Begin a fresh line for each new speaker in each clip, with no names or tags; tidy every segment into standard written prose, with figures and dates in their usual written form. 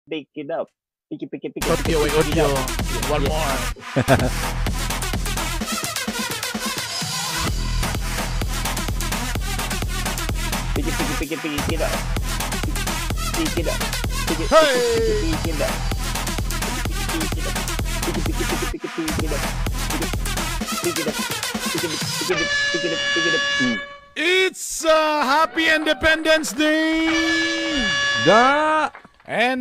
Bake it up. Piki.
Audio. One more.
Piki it up. Pick it up. Pick it up. Pick it up. Pick it up.
It's Happy Independence Day!
Da!
And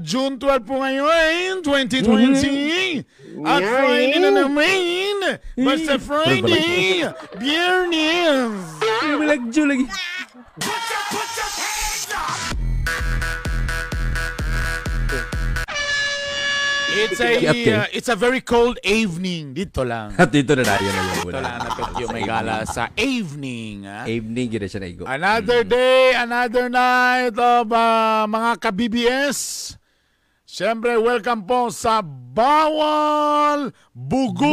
June 12 po ngayon, 2020. At Friday na naman. Basta Friday, Biyernes.
Malagjo lagi.
It's a very cold evening. Dito lang.
At dito na tayo na yung
Dito lang napit yung may gala sa evening.
Evening, gina siya na igo.
Another day, another night of mga ka-BBS. Siyempre, welcome po sa Bawal Bugok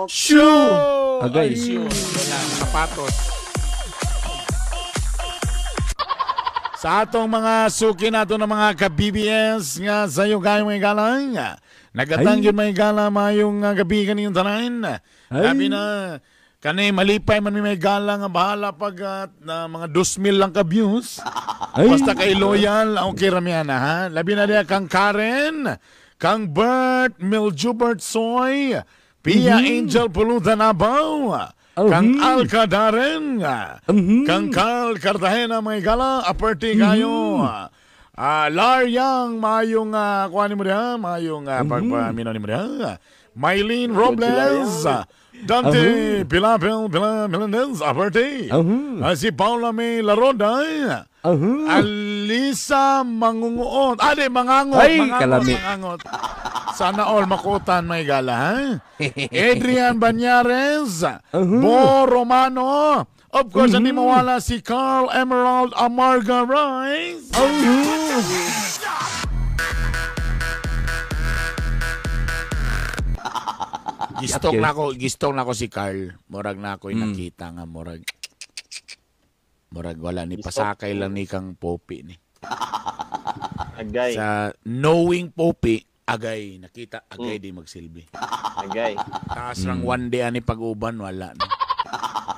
Show!
Agay.
Ayun, wala, sapatos. Sa atong mga suki nato ng mga ka-BBS nga sayo kayo may galang. Nagatang yun may gala mayong gabi kaniyong tanan. Sabi na, kanay malipay man may gala nga bahala pag na mga 2,000 lang ka-views. Basta kay loyal, okay ramiana ha. Labi na diya kang Karen, kang Bert, Miljubert Soy, Pia Angel Pulutan Abaw, kang Alcadaren, kang Carl Cartagena may gala, aperte kayo. Laryang, mayong, kuhanin mo diya, mayong pagpamino ni mo diya. Mylene Robles, Dante Pilapel Melendez, aperte. Si Paula May Laroda, Alisa Mangunguot, Mangangot. Mangangot. Sana all makutan may gala, ha? Adrian Banyares, Bo Romano, of course, hindi mawala si Carl Emerald Amarga Rice. Gistong na ko si Carl. Murag na ako'y nakita nga murag wala ni pasakay lang ni kang Popi ni.
Agay.
Sa knowing Popi, agay nakita agay di magsilbi.
Agay.
Taas lang one day ani pag-uban wala na.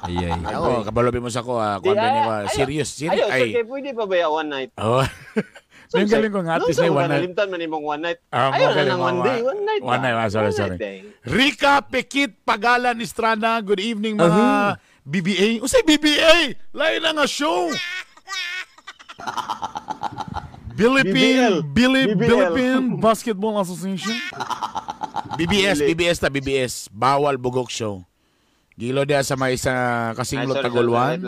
Ay.
Ako, kabalobi mo sa ko, serious.
Ay, okay, pwede pa ba yung one night?
Oh. Yung galing ko nga, at least na one night.
Nalimtan man imong one night.
Ayaw
na ng one day, one night.
One night, sorry. Rika Pekit Pagalan Estrada, good evening mga BBA. Usay BBA? Lain na nga show. Philippine Basketball Association. BBS. Bawal Bugok Show. Gilo dia sa may isa kasinglot Tagulwan.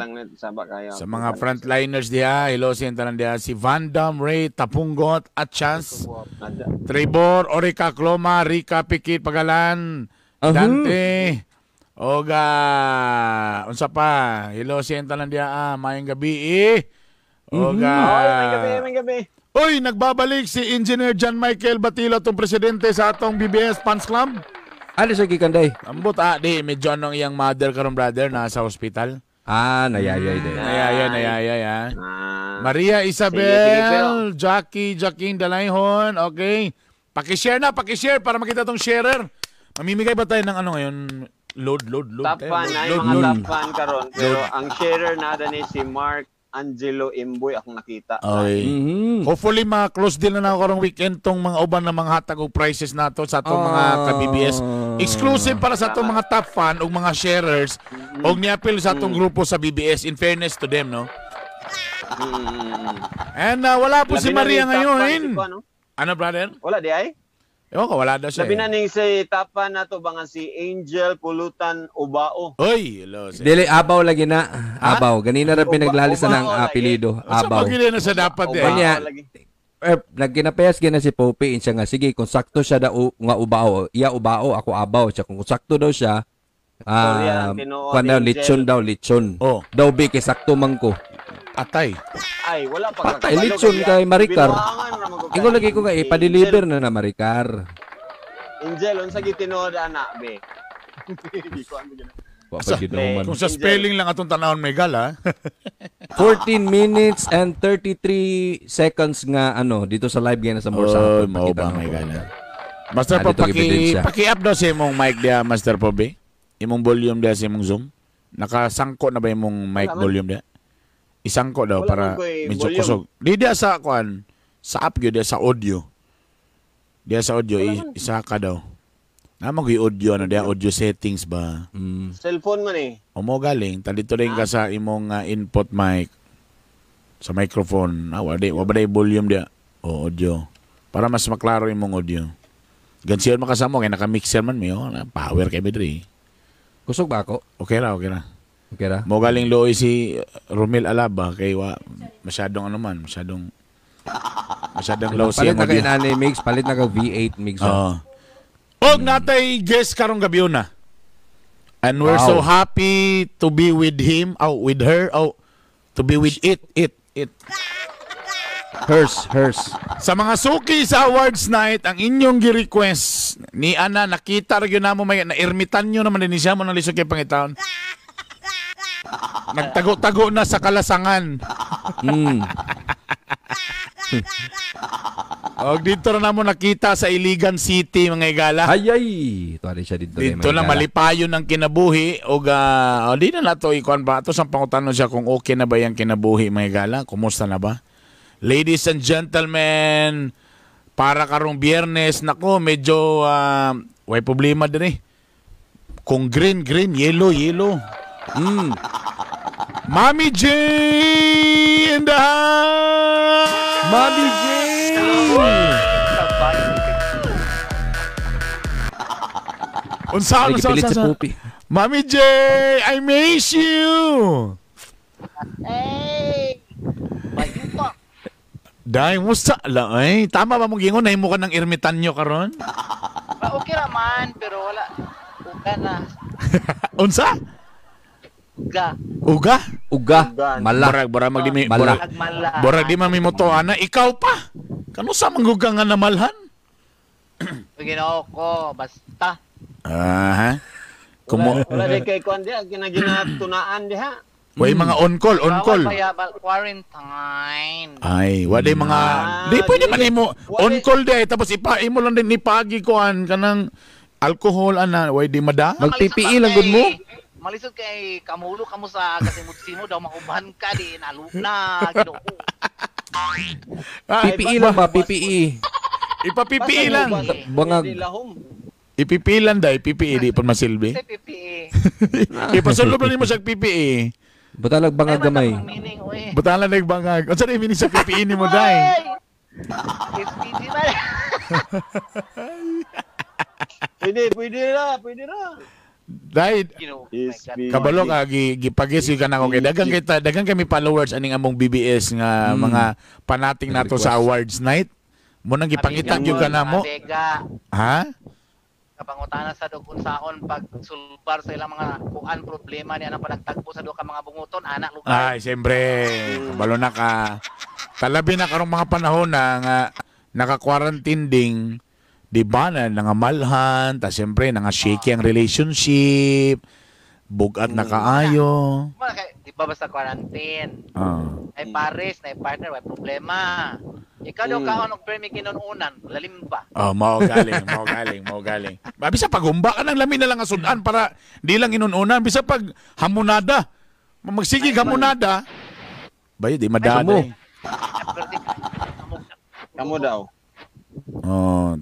Sa mga frontliners dia, hello sintanan dia si Van Dam, Ray Tapunggot at Chance. Trevor, Orica Cloma, Rika Pikit Pagalan, Dante, Oga, unsa pa? Hello sintanan dia mayong gabi. Oga.
May gabi.
Uy, nagbabalik si Engineer John Michael Batilo, tong presidente sa atong BBS Fans Club.
Ano sa kikanday?
Ambot di medyo anong iyang mother karon brother nasa hospital.
Nayayay din.
Nayayay. Maria Isabel, Jackie Dalayhon, okay. Paki-share para makita tong sharer. Mamimigay ba tayo ng ano ngayon? Load.
Top fan ay mga top fan karon pero ang sharer nada ni si Mark Angelo Imboy akong nakita.
Okay. Hopefully ma-close din na karong weekend tong mga uban na mga hatag og prices nato sa atong mga ka-BBS. Exclusive para sa atong mga top fan ug mga sharers og niapil sa atong grupo sa BBS in fairness to them, no? And wala po si Maria ngayon. Ano brother?
Wala di ay?
Ewan ko, wala daw siya.
Sabi na ning si tapa na to ba nga si Angel Pulutan Ubao.
Oy, hello.
Dili, Abaw lagi na. Abaw. Ganina rin pinaglalisa ng apelido. Abaw.
Sa pagkili na sa dapat
nagkinapayas gina si Popi. Siya nga, sige, kung sakto siya nga Ubao, iya Ubao, ako Abaw. Siya, kung sakto daw siya, kung daw, lechon. Daw, kay sakto man ko.
Atay.
Ay, wala pa.
Patay, lechon kay Maricar. Ingo lagi ko nga, ipa-deliver na Maricar.
Angel, unsa gi tinuod ana be?
Wa pa ginuman.
Kung sa spelling lang atong tanawon may gala.
14 minutes and 33 seconds nga dito sa live game sa Morsa.
Mao ba may gala. Master
Ah,
po,
dito ebidensya.
paki-up daw sa imong mic dia, Master po, be. Imong volume dia sa imong Zoom. Nakasangko na ba imong mic volume dia? Isangko daw
Wala
para
man ko
medyo
volume.
kusog. Di dia sa sa app gyud dia sa audio. Dia sa audio isa ka daw. Namo gyud audio dia audio settings ba.
Cellphone man eh.
O mo galing dito rin ka sa imong input mic sa microphone. Wa ba day volume dia o audio para mas maklaro imong audio. Gansiyon makasamo kay naka-mixer man mi power kay bedri.
Kusog ba ako?
Okay ra.
Okay ra.
Mo galing looy si Romel Alaba kay masyadong masyadong low
Palit
siya
na kay
audio.
Nanay Mix, palit na kay V8 Mix.
Og natay guest karong gabi na. And we're
Wow.
so happy to be with him, with her, to be with it.
Hers.
Sa mga suki sa awards night, ang inyong gi-request ni Ana, nakita rin yun na mo, na ermitan nyo naman din siya mo ng lisod kay Pangitaon. Nagtago-tago na sa kalasangan. Og dito na mo nakita sa Iligan City, mga igala.
Ay. Tuwari siya dito.
Dito na malipayon ng kinabuhi og di na nato ikuan ba ato sa pangutanon siya kung okay na ba yung kinabuhi, mga igala. Kumusta na ba? Ladies and gentlemen, para karong Biyernes, nako medyo way problema din eh. Kung green, yellow. Mami J in the house!
Mami J!
Unsa?
Pilit sa pupi.
Mami J, I miss you!
Hey! Bayuta!
Dahil, musta lang eh. Tama ba mong gingon? Nahimo ka ng ermitanyo karon?
Okay naman, pero wala. Uga na.
Unsa?
Uga.
Uga?
Mala.
Borag magdimi.
Mala.
Nagmala.
Borag di mamimotohan na. Ikaw pa. Kano sa mangguga nga namalhan?
Ginoo ko, basta.
Aha. Kumo.
Wala di kay kuan dia ginatunaan diha.
Way mga on-call.
Bawal kaya quarantine.
Ay, waday mga... Di pwede man imo. On-call di. Tapos imo lang din ipagi kuan kanang alcohol ana. Way di mada.
Mag-PPE lang gud mo.
Malisod kay kamulo kamo sa kasimut-simo daw mauban ka di naluna Ginoo ko.
PPE lang ba? PPE.
Ipa-PPE lang.
Bangag.
Di lahom.
Ipipilan day. PPE di pa masilbi.
Sa PPE.
Ipasulob lang nimo sa PPE.
Butalag bangag gamay.
Meaning, oy.
Butalan na bangag. Unsa na imini sa PPE nimo day?
SPG man.
Pwede ra.
Day,
Ginoo.
Yes,
My God.
kabalo ka gipagis ka na kay dagang kami followers aning among BBS nga mga panating nato sa awards night. Mo nang gipangita gyud ka na mo.
Abega.
Ha?
Kapangutana sa dugon saon pag sulbar sa ilang mga kuan problema niya nang panagtagpo sa duha ka mga bunguton anak lugar.
Ay, siyempre, kabalo na ka. Talabi na karong mga panahon na nga naka-quarantine ding, di ba, na nangamalhan, ta siyempre, shaky ang relationship, bugat na kaayo.
Mga kay di ba basta quarantine. Ay pares na partner may problema. Ikaw daw kaon og permi kinununan, lalim ba?
Mao galing. Bisa pagumba ka ng lamin na lang asudan para di lang inununan. Bisa pag hamunada. Magsigig hamunada. Bayo, di madada.
Kamo daw.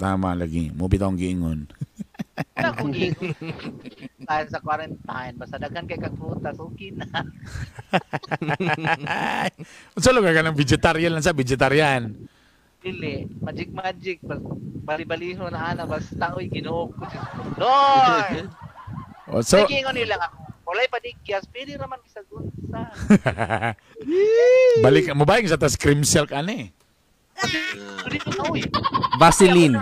Tama lagi. Mo bitaw ang giingon.
Wala kong gigon. Dahil sa quarantine, basta daghan kay kag prutas, okay na.
Unsa lugar ka ng vegetarian lang sa vegetarian?
Dili, magic, bali-baliho na ana, basta oy Ginoo ko. Lord!
So,
Nagingon nila ako. Walay padikyas, pwede raman bisag unsa.
balik mo ba yung sa tas cream silk ani?
Pwede na oy.
Vaseline.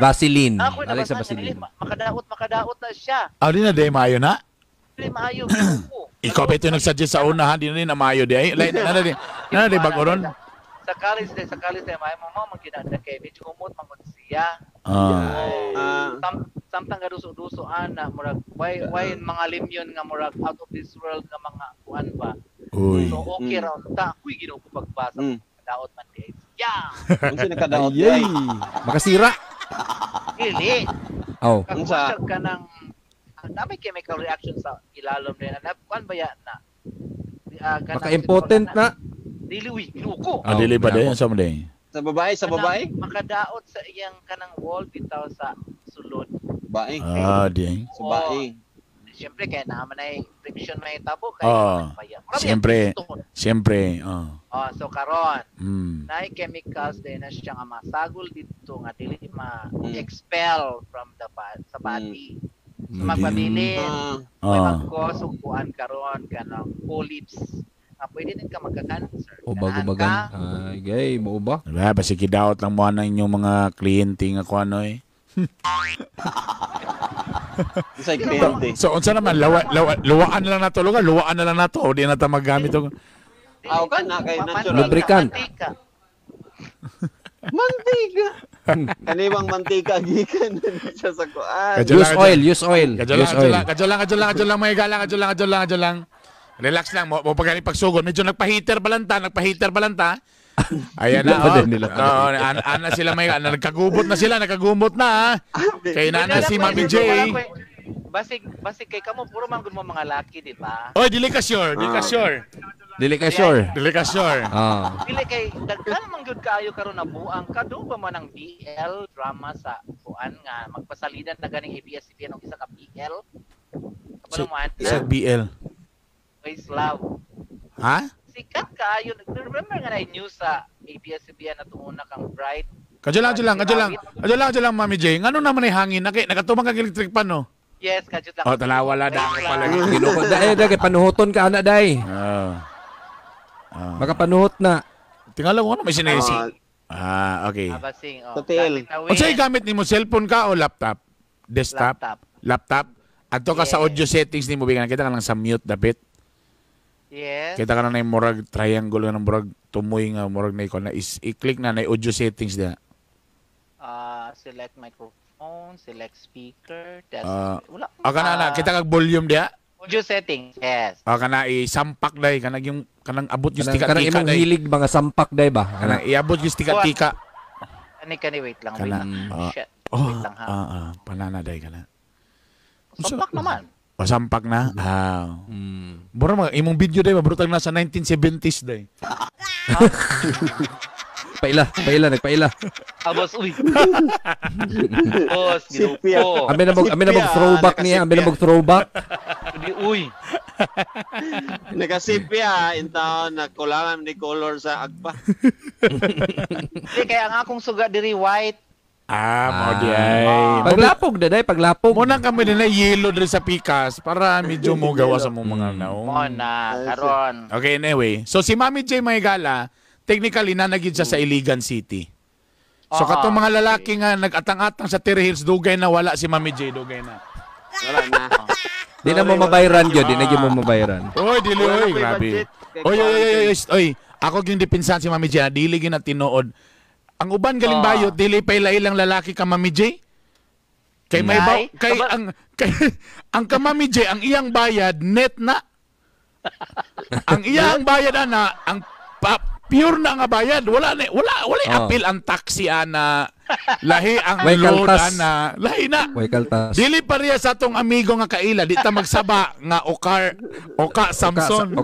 Ako na
Alay sa
basta
Vaseline.
makadaot na siya.
Di na day maayo na?
Dili maayo Ginoo ko.
Ikaw ba ito nagsuggest sa una ha? Di na rin na maayo di ay? Na di bago ron?
Sa college may mo magkinada kay medyo humot mangod siya.
Ah,
samtang gaduso-duso ana murag why mga limyon nga murag out of this world nga mga kuan ba.
Uy.
So okay ra unta kuy Ginoo ko pagbasa daot man di. Yeah.
Unsa nakadaot
Yay!
ay?
Makasira.
Dili.
Oh.
Kung
Unsa?
ka nang may chemical reaction sa ilalom din na kuan ba ya na.
Maka-important na.
Dili uy Ginoo
Dili ba day sa mo day?
Sa babae?
Makadaot sa iyang kanang wall bitaw sa sulod.
Babae.
Di.
Sa babae.
Siyempre kaya naman ay friction may tabo
Siyempre.
So karon
Mm.
na chemicals din na siya nga masagol dito nga dili ma-expel from the sa body. So magpabilin. May mag-cause og kuan karon kanang polyps. Pwede din ka magka-cancer.
Bago-bagan. Ay, gay, mo ba?
Wala, basi kidaot lang mo na inyong mga kliyente nga kung ano eh.
Sa kliyente.
So, unsa naman, luwaan na lang na to, luwaan na lang na to, o di na ta maggamit to.
Aw ka na kay natural.
Lubricant.
Mantika. Kaniwang mantika gikan siya sa kuan.
Use oil.
Kadyo lang, may gala, kadyo lang. Relax lang, mo pagaling pagsugod. Medyo nagpa-heater pa lang ta. Ayan na, ana sila may nagkagubot na sila. Kay nana si Mami J.
Basig kay kamo puro man gud mo mga laki, di ba?
Oy, dili ka sure.
Dili ka sure.
Dili kay daghan man gyud kaayo karon na buang kado ba man ang BL drama sa kuan nga magpasalidan na ganing ABS-CBN og isa ka BL. Kapalo mo
Sa BL.
Praise love.
Ha?
Sikat kaayo. Remember nga na news sa ABS-CBN na tunguna kang bright.
Kadyo lang, Mami J. Ngano naman ay hangin? Nakatumang kag electric pan, no?
Yes, kadyo lang.
Wala na ako pala.
Ginoo dai panuhoton ka ana dai. Makapanuhot na.
Tingala ko ano may sinesi. Okay.
Abasing.
Hotel.
Unsay gamit nimo, cellphone ka o laptop? Desktop? Laptop? Adto ka sa audio settings nimo bigan kita ka lang sa mute dapit.
Yes.
Kita ka na yung murag triangle nga murag tumoy nga murag na ikaw na i-click na audio settings da.
Select microphone, select speaker. That's wala.
Na kita kag volume dia.
Audio settings. Yes.
Kana isampak dai kanang abot yung tika
kanang imong hilig mga sampak dai ba?
Kanang iabot yung tika.
Kani wait lang. Shit.
Wait lang ha. Panana dai kana.
Sampak naman.
Pasampak na? Bro, imong video day, mabrutag na sa 1970s day. Nagpaila.
Abos, uy. Boss, ginupo.
Amin na mag-throwback niya,
Uy.
Nakasipya, in town, nagkulangan ni color sa agpa.
Hindi, kaya ang akong suga diri white.
Mo di ay.
Paglapog.
Muna kami na yellow diri sa pikas para medyo mo gawa sa mong mga naong.
Karon.
Okay, anyway. So si Mami J Maygala, technically nanagid siya sa Iligan City. So katong mga lalaki nga nag-atang-atang sa Terre Hills, dugay na wala si Mami J, dugay na.
Wala na.
Di na mo mabayaran yun,
Oy, dili oy, grabe. Oy, ako gyud dipinsan si Mami J, dili gyud na tinuod. Ang uban galing bayot, dili pa ilang lalaki ka Mami J. Kay may ang ka Mami J, ang iyang bayad net na. Ang iyang bayad ana, ang pure na nga bayad, wala appeal ang taxi ana. Lahi ang load ana, lahi na. Dili pa riya sa atong amigo nga kaila, di ta magsaba nga Oka Samson.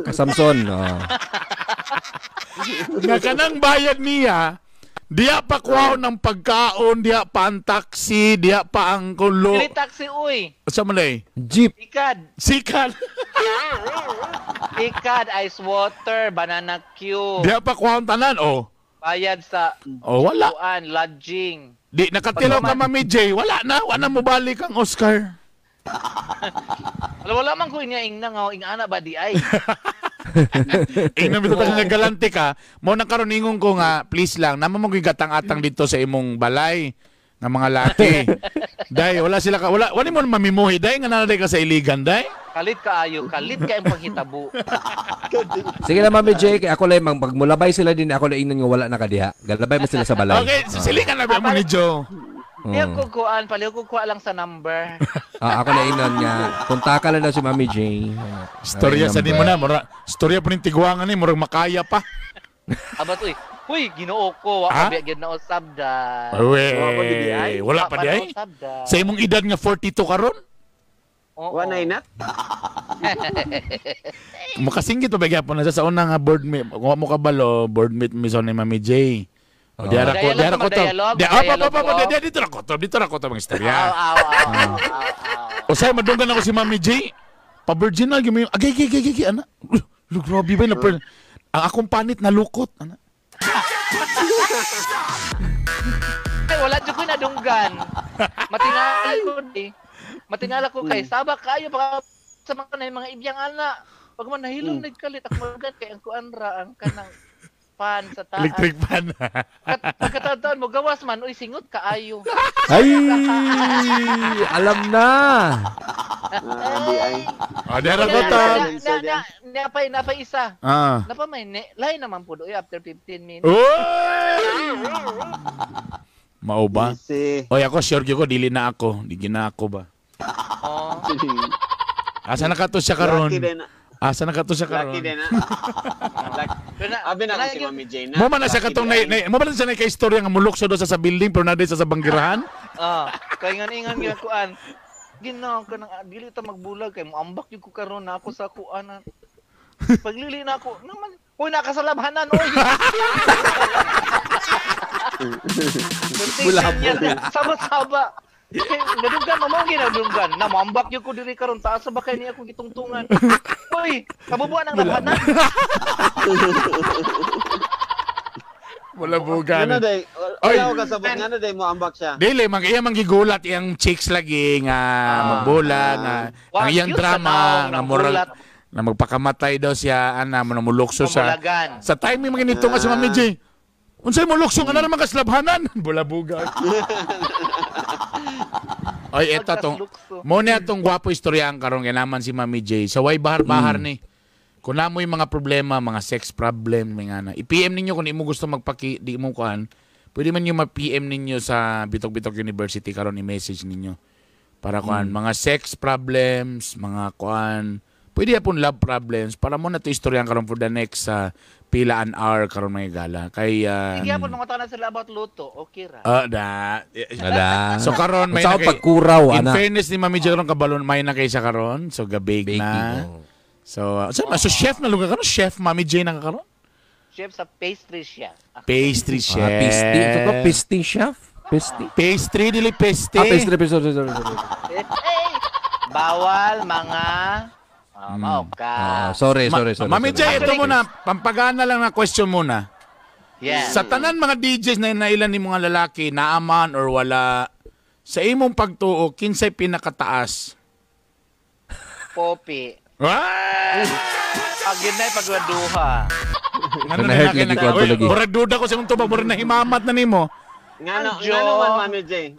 Nga kanang bayad niya, diya pa kuhaon ng pagkaon, diya pa ang taxi, diya pa ang kulo.
Dili taxi, uy.
Sa malay?
Jeep.
Sikad, ice water, banana Q.
Diya pa kuhaon tanan,
Bayad sa
wala.
Lodging.
Di, nakatilaw ka Mami J, wala na mo balik ang Oscar.
Wala man ko ing ana ba di ay.
Namin ito nga galante ka, mo nang karon ingon ko nga, please lang, naman mo gatang-atang dito sa imong balay nga mga laki. Day, wala mo mamimuhi, day, nga nanaday ka sa Iligan, day.
Kalit kaayo ang panghitabo.
Sige na Mami J, ako lang pag mulabay sila din, ako lang ingnan nga wala na kadiha. Galabay mo sila sa balay.
Okay, silikan na ba mo ni Joe?
Di ako kuan, paliw ko kuha lang sa number.
Ako na inon nga. Kontakan lang daw si Mami J.
Storya sa nimo na, storya po ning tiguangan ni, murag makaya pa.
Abat uy. Huy, Ginoo ko, wa ka gyud na usab da.
Wala pa di ay. Sa imong edad nga 42 karon?
Wala na.
Makasinggit pa ba po na sa una nga board meet. Kung mo kabalo, board meet mi ni Mami J. Diara ko to. Dito na ko to mga istorya. O say madunggan ako si Mami J. Pa-virginal gyud agay ana. Grabe ba na ang akong panit nalukot ana.
Ay, wala jud ko nadunggan. Matingal ko di. Matingala ko kay sabak kayo pa sa mga ibyang ana. Pag man nahilom nagkalit ako magan kay ang kuanra ang kanang pan sa taas.
Electric pan.
Pagkataon mo gawas man uy singot kaayo.
Ay! Alam na.
Dara ko to.
Napay isa. Napamay lain naman po doy after 15 minutes.
Mao ba? Oy ako sure gyud ko dili na ako. Di gina ako ba? Asa na kato siya karon? Asa na kato siya karon?
Lucky din na. Abi na si Mami J na.
Mo man na siya katong mo man na siya kay istorya nga mulukso do sa building pero na sa banggirahan?
Kay ingan kuan. Ginaw ka nang dili ta magbulag kay mo ambak jud ko karon na ako sa kuan. Paglili na ako naman uy nakasalabhanan oy. Sama-saba. Nadunggan mo ginadunggan. Na mambak yung ko diri karon taas sa bakay niya akong gitungtungan. Hoy, kabubuan ang labanan.
Wala bugan.
Ano day? Wala ka sabot ngano day mo ambak siya.
Dili iya manggigulat iyang chicks lagi nga magbulag nga ang iyang drama nga moral na magpakamatay daw siya ana manumulukso sa timing mga nito nga si Mami J. Unsay mo lukso nga naman kaslabhanan? Bulabugan. Ay, eto tong mo na itong gwapo istoryaan karon kay naman si Mami J. Sa way bahar-bahar ni. Kung na mo yung mga problema, mga sex problem, mga na. I-PM ninyo kung di mo gusto di mo kuan. Pwede man yung ma-PM ninyo sa Bitok-Bitok University karon i-message ninyo. Para kuan, mga sex problems, mga kuan. Pwede pun love problems para mo na to istoryaan karon for the next pila an hour karon may gala kay
hindi apon mga tanan sila about luto okay ra
so karon may
sa pagkuraw
in fairness ni Mami J karon kabalon may na kay sa karon so gabig na so chef na lugar karon chef Mami J na karon
chef sa pastry chef
pastry chef
pastry chef
pastry dili pastry
bawal mga
sorry.
Mami J, ito muna. Pampagana lang na question muna.
Yeah.
Sa tanan mga DJs na nailan ni mga lalaki, naaman or wala, sa imong pagtuo, kinsay pinakataas?
Popi.
Agin
na pagwaduha.
Murag duda ko sa mong tubag, murag nahimamat na nimo.
Nga naman, Mami J.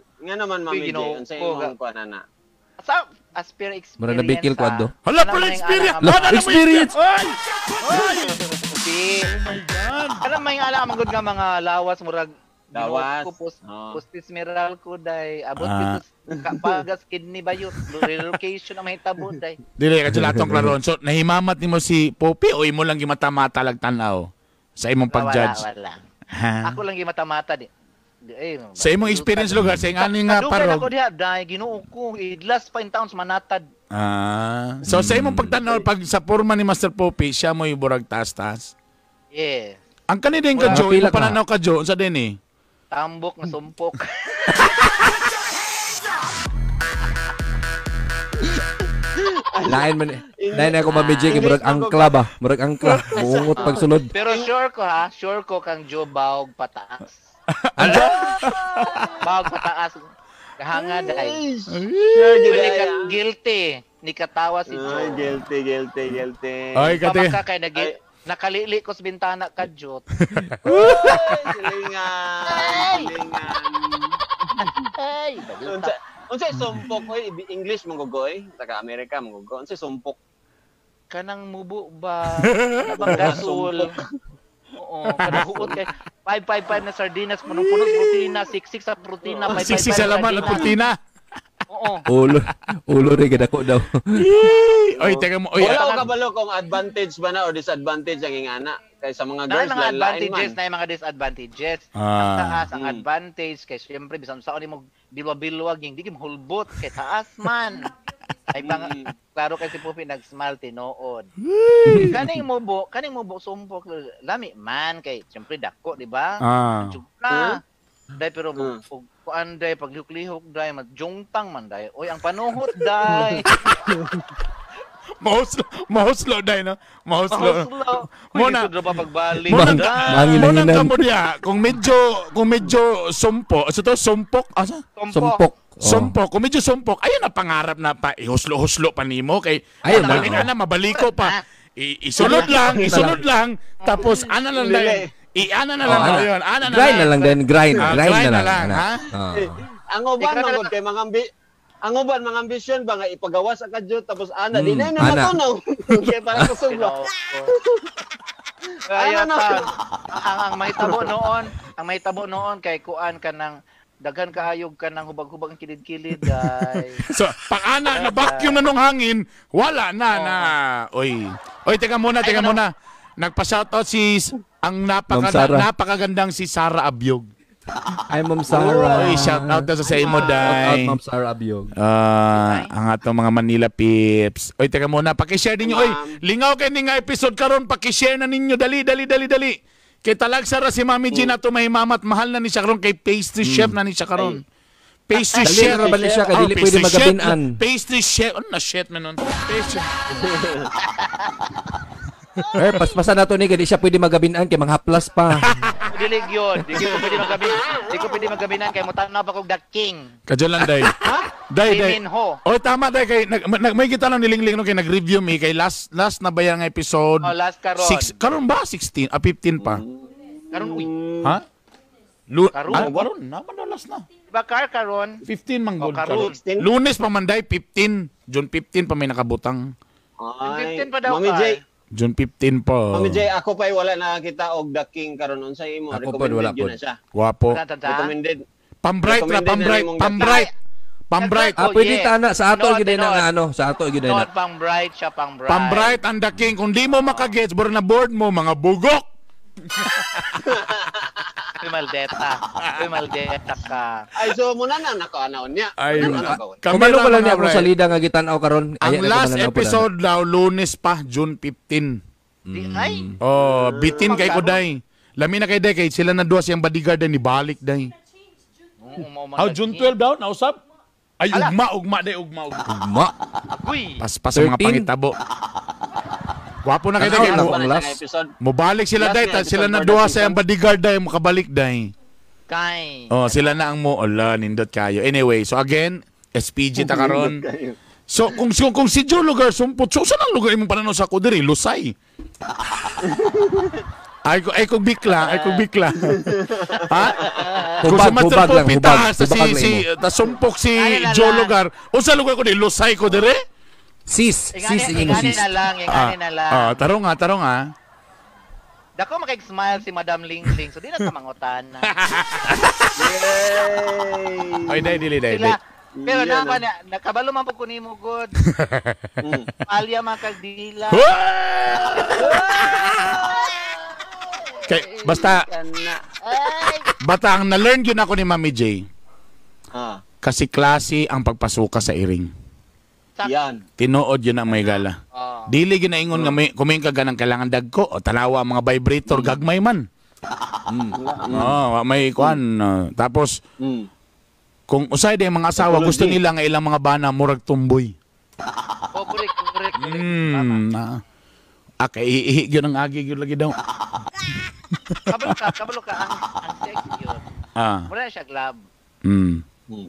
Unsay imong panana.
Aspire experience.
Mura na bikil ko adto.
Hala pala experience.
Experience.
Ay.
Oh my god. Alam may ala magud nga mga lawas murag
lawas.
Postis mineral ko day abot pagas kidney bayot relocation ang mahitabo day.
Dili ka atong klaron. So nahimamat nimo si Popi o imo lang gimata-mata lag tan-aw sa imong pag-judge.
Wala. Ako lang gimata-mata di.
Sa imong experience lugar sa ingani nga parog.
Ako diha dai Ginoo ko last 5 taons manatad.
So sa imong pagtanaw pag sa forma ni Master Popi siya mo iburag taas-taas.
Yeah.
Ang kanideng ka Jo, imo pananaw ka Jo unsa din eh?
Tambok na sumpok.
Lain ako mabijig murag angkla ba? Murag angkla. Muungot pagsulod.
Pero sure ko kang Jo baog pataas. Bawag pataas. Kahangad ay. Guilty. Ni katawa si Jo.
Guilty.
Ay,
pamaka kay nakalili ko sa bintana ka Jo.
Silingan.
Ay,
unsay sumpok oy English manggogoy, taga Amerika manggogo. Unsay sumpok?
Kanang mubo ba? Kanang gasol. Oo, kadahuot kay 555 na sardinas, punong-puno sa protina, 66 sa protina, 555
Sisi sa laman ng protina.
Oo.
Ulo rin gadako daw.
Oy, teka mo. Oy,
Wala ko kabalo kung advantage ba na o disadvantage ang ingana. Kaya sa mga girls,
mga
lalain
advantages
man.
na yung mga disadvantages. Ang taas, ang advantage, kay siyempre, bisan saan mo bilwa-bilwag, hindi mo hulbot, kay taas man. Ay klaro kay si Pupi nag-smile tinood. Kaning mo bo sumpok lami man kay siyempre dako, di ba? Juga. Dai pero kuan dai paglihok-lihok dai magjungtang man dai. Oy ang panuhot dai.
Mahuslo dai no. Mahuslo.
Muna pa pagbalik.
Muna kamo diya kung medyo sumpok, so to sumpok asa? Sumpok, kung medyo sumpok, ayun na pangarap na pa, ihuslo-huslo pa nimo kay ayun na mabaliko pa. Isunod lang, tapos ana lang dahil. Ana na lang yun.
Grind na lang din, grind na lang.
Ha?
Ang uban mangod kay ang uban mga ambisyon ba nga ipagawas ang kadyo tapos ana di na matunaw. Kaya para kusuglo.
Kaya ang mahitabo noon kay kuan ka ng daghan kaayog ka ng hubag-hubag ang kilid-kilid ay.
So, pag-ana na vacuum na nung hangin, wala na. Oy, teka muna. Nagpa-shoutout si ang napakagandang si Sara Abyog.
Ay, Ma'am Sarah.
Oy, shoutout na sa imo, day.
Ma'am Sarah Abyog.
Ang atong mga Manila Pips. Oy, teka muna, paki-share ninyo. Oy, lingaw kay ni nga episode karon, paki-share na ninyo. Dali. Kay talag sara si Mami G na to may mamat mahal na ni siya karon kay pastry chef na ni siya karon. Pastry chef
ba ni siya kay dili pwede magabinan.
Pastry chef, ano na shit man nun. Pastry.
Paspasan nato ni gadi siya pwede magabinan kay manghaplas pa.
Dili gyud, di ko pwede magabinan kay mutanaw pa kog The King.
Kadyo lang day. Day. Oy tama day kay may kita lang nilingling no kay nag-review mi kay last na ba yang episode?
Oh, last karon.
Karon ba 16? 15 pa.
Karon uy.
Ha? Karon naman na last na.
Diba karon?
15 manggod
karon.
Lunes pa manday 15. June 15 pa may nakabutang.
Ay,
15 pa daw
Mami J.
June 15 pa.
Mami J, ako pa'y wala nakakita og The King karon unsay imo.
Ako pa wala po.
Na siya.
Wapo.
Recommended.
Pambright.
Pwede tana sa ato gid na sa ato gid na.
Pambright siya, pambright.
Pambright ang The King. Kung di mo makagets, boro na board mo mga bugok.
Maldeta ka.
Ay, so muna na nakaanaon niya.
Ay,
kamano pa lang niya akong salida nga gitan-aw karon.
Ang last episode daw Lunes pa, June 15.
Ay.
Oh, bitin kay Koday. Lami na kay Day kay sila na duwa siyang bodyguard ni balik day. June 12 daw nausap. Ay ugma.
Uy.
Pas sa mga pangitabo. Wapo na kay Day mo balik sila day, sila na duwa sa bodyguard day makabalik day.
Kay.
Oh, sila na ang mo. Ala, nindot kayo. Anyway, so again, SPG ta karon. So kung si Joe lugar sumpot, so saan ang lugar imong pananaw sa ako diri? Lusay. Ay kung bikla. Ha? Kung si Master Popita si sumpok si Joe lugar, unsa lugar ko di Lusay ko dire?
Sis
na lang.
Tarong nga.
Dako makig-smile si Madam Lingling, so di na kamangutan na.
Ay, dili.
Pero naman, nakabalo man po ko nimo good. Alya makagdila.
Okay, basta ang na-learn yun ako ni Mami J. Kasi klase ang pagpasuka sa iring.
Yan.
Tinuod yun ang may gala. Dili ginaingon nga may kuming ka ganang kailangan dagko o tanawa mga vibrator gagmay man. May kuan. Tapos kung usay day mga asawa gusto nila nga ilang mga bana murag tumboy.
Correct.
Ihi yun ang agi yun lagi daw.
Kabalo ka ang sex yun. Mura siya glove.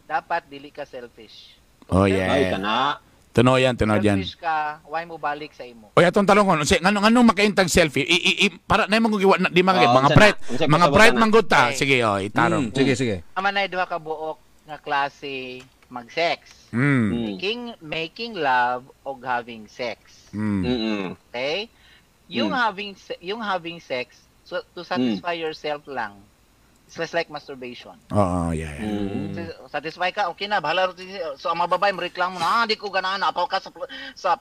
Dapat dili ka selfish.
Oh yeah.
Ay kana.
Tunoyan.
Selfish ka, why mo balik sa imo?
Oy atong talongon, ngano makaintag selfie? Para na mo giwa di makagit mga bright mangguta. Sige, itarong.
Sige.
Amanay duha ka buok nga klase mag-sex. Making love o having sex. Okay? Yung having sex to satisfy yourself lang. It's less like masturbation.
Oo, yeah.
Satisfy ka, okay na, bahala. So, ang mga babae, reklamo na, di ko ganahan, apaw ka sa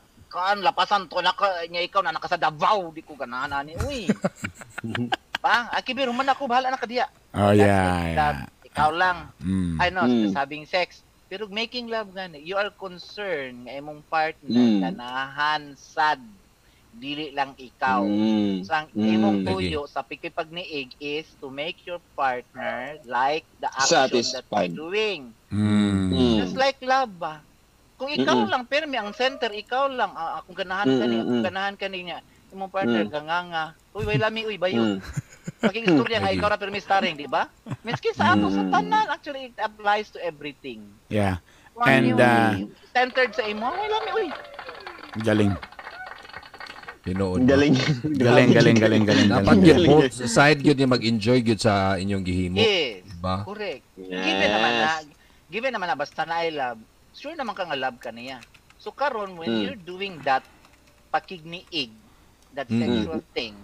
lapasan to, niya ikaw na naka sa Davao, di ko ganahan, uy. Pa, akibir, human ako, bahala na ka diya.
Oh, yeah.
Ikaw lang. I know, sabing sex. Pero making love gani, you are concerned nga imong partner ganahan sad dili lang ikaw. So ang imong tuyo sa pikipagniig is to make your partner like the action
satisfied.
that you're doing. Just like love ba? Kung ikaw lang, pero may ang center, ikaw lang, akong ganahan kaniya, imong partner ganganga, uy, way lami, uy, bayo. Pakikistorya nga, ikaw na pero may starring, di ba? Miski sa ato, sa tanan, actually, it applies to everything.
Yeah.
And, centered sa imo, way lami, uy.
Galing.
Galing.
Dapat yun, both side yun yung mag-enjoy yun sa inyong gihimo.
Yes,
diba?
correct.
Yes.
Given naman na basta na I love, sure naman ka nga love ka niya. So karon when you're doing that pakigniig, that sexual thing,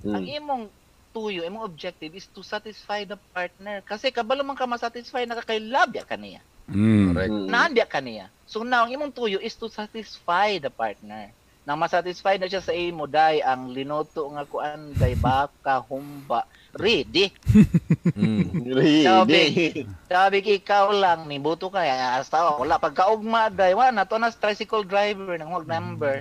ang imong tuyo, imong objective is to satisfy the partner. Kasi kabalo man ka masatisfy, nakakay-love ya ka niya.
Correct.
Naandya ka niya. So now, ang imong tuyo is to satisfy the partner. Nang masatisfy na siya sa imo, day, ang linoto nga kuan, day, baka, humba, ready. Sabi ikaw lang, ni buto ka, hasta wala, pagkaugma, day, wala, to na tricycle driver, nang huwag number.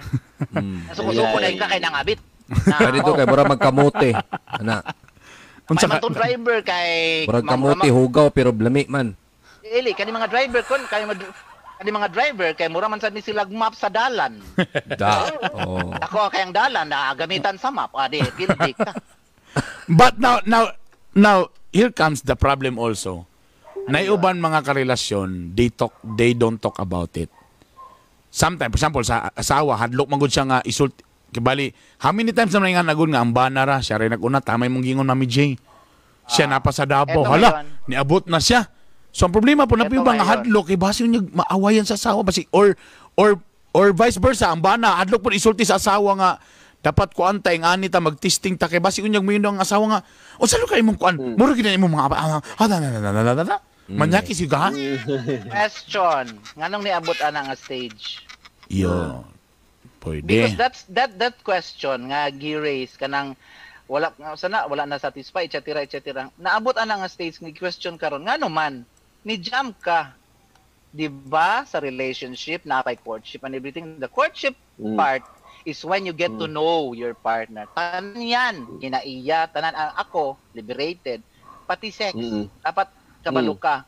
Nasuko-suko na ka kay nangabit.
Kaya dito kay mura magkamote. Ana.
May matong driver kay...
Mura kamote, hugaw, pero blami man.
Ili, kani mga driver kon, kani mga driver kay mura man sad ni sila map sa dalan. Ako kayang dalan na gamitan sa map, adi guilty ka.
But now here comes the problem also. Naiuban mga karelasyon, they don't talk about it. Sometimes, for example, sa asawa, hadlok magud siya nga isult. Kibali, how many times naman nga nagud nga ang banara, siya rin naguna, tamay mong gingon Mami J. Siya napa sa Davao, hala, niabot na siya. So ang problema po na po nga hadlok, basi yung maawayan sa asawa, basi, or vice versa, ang bana, hadlok po isulti sa asawa nga, dapat kuan ta ing anita magtesting ta kay basi unyag moyong ang asawa nga, o salo kay imong kuan, mura gid imong mga manyaki si gahan.
Question, nganong niabot ana nga stage?
Yo. Pwede.
Because that question nga gi-raise kanang wala na satisfy etc. Naabot ana nga stage nga question karon ngano man ni jam ka, di ba, sa relationship na kay courtship and everything. The courtship part is when you get to know your partner. Tanan yan, kinaiya, tanan ako, liberated, pati sex. Dapat kabalo ka.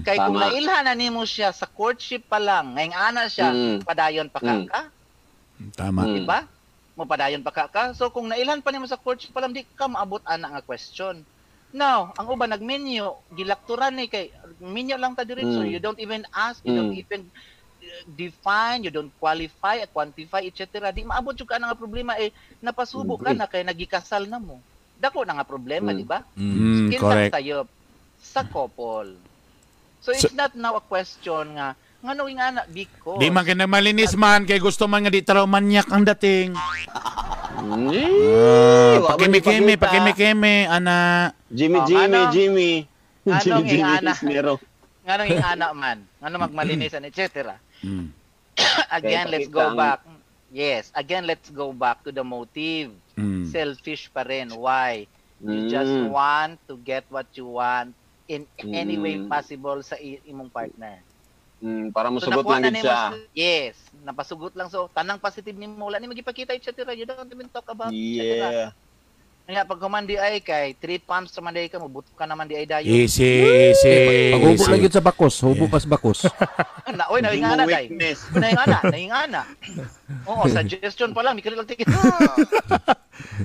Kay kung nailhan na nimo siya sa courtship pa lang, ngayong ana siya, padayon pa ka.
Tama.
Di ba? Mo padayon pa ka. So kung nailhan pa nimo sa courtship pa lang, di ka maabot ana nga question. Now, ang uban nagmenyo, gilakturan ni kay minyo lang ta diretso. You don't even ask, you don't even define, you don't qualify, quantify, etc. Di maabot jud ka na nga problema napasubo ka na kay nagikasal na mo. Dako na nga problema, di ba?
Correct.
Tayo sa couple. So it's not now a question nga ngano ing ana because
di man kay malinis man kay gusto man nga di taraw manyak ang dating. Pakimi-kimi ana.
Jimmy.
Nganong ing ana man. Ngano magmalinisan etc. Again, let's go back. Yes, again, let's go back to the motive. Selfish pa rin. Why? You just want to get what you want in any way possible sa imong partner.
Para masugot lang din siya.
Yes, napasugot lang. So, tanang positive ni mo. Wala ni magipakita, etc. You don't even talk about
etc.
Kaya pag kumandi ay kay 3 pumps naman day ka, mabuto ka naman di ay dayo.
Easy.
Pag-ubo lang yun sa bakos, hubo pas bakos.
Uy, nahingana day. Nahingana. Oo, suggestion pa lang, may kanilang ticket.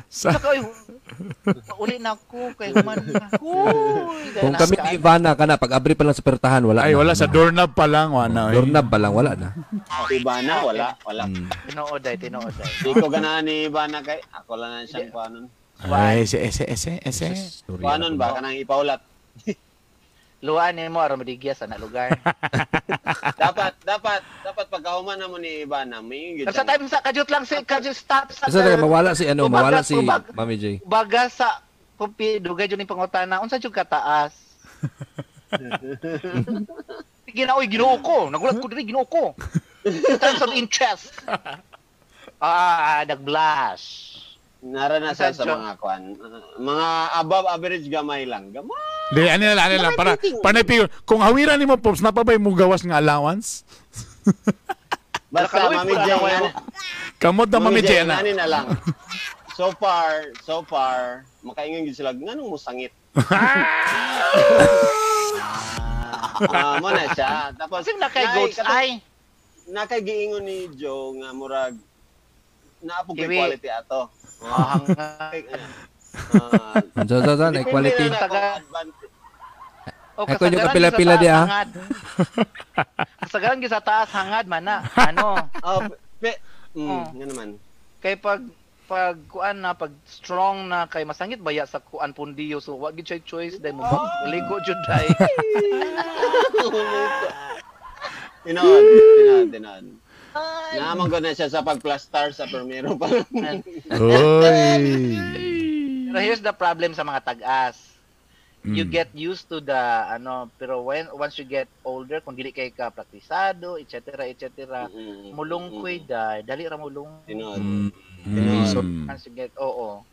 Saka, uli na ako, kay human na.
Kung kami ni Ivana ka na, pag-abri pa lang sa pertahan, wala
ay,
na.
wala sa doorknob pa lang.
Doorknob pa lang, wala na.
Ivana, wala.
Tinood ay.
Di ko ganahan ni Ivana kay, ako lang na siyang panon.
Ay, ese.
Panon ba? Kanang ipaulat.
Luan ni mo, aramodigya sa na lugar.
dapat pagkahuman na mo ni Ivana, may
sa time sa kajut lang si kajut stop sa
mawala si Mami J.
Baga sa Kupi, dugay dyan yung pangutana. Unsa dyan kataas? Ginoo ko. Nagulat ko dito, ginoo ko. In terms of interest. Nag-blush.
Naranasan sa mga kwan. Mga above average gamay lang. Gamay.
Di, ano lang. Para kung hawiran ni mo, Pops, napabay mo gawas nga allowance?
Basta mamidjay na.
Kamot na mamidjay na.
Na lang. So far, makaingon gid sila nganong musangit. Mo na siya. Tapos
Kasi nakay-goats ay.
Nakay-giingon ni Joe nga murag naapog kay quality ato.
Quality.
O
Ako yung kapila-pila di
Kasagaran sa taas hangad man na. Ano?
Nga naman.
Kay pag kuan na pag strong na kay masangit baya sa kuan pundiyo so wa gid siya choice dai mo ligo jud dai. Tinod. Naman ko na siya sa pag-plaster sa primero pa. Pero here's the problem sa mga tag-as. You get used to the pero once you get older kung dili kay ka praktisado etc. mulungkoy dali ra mulung.
Tinod.
So once you get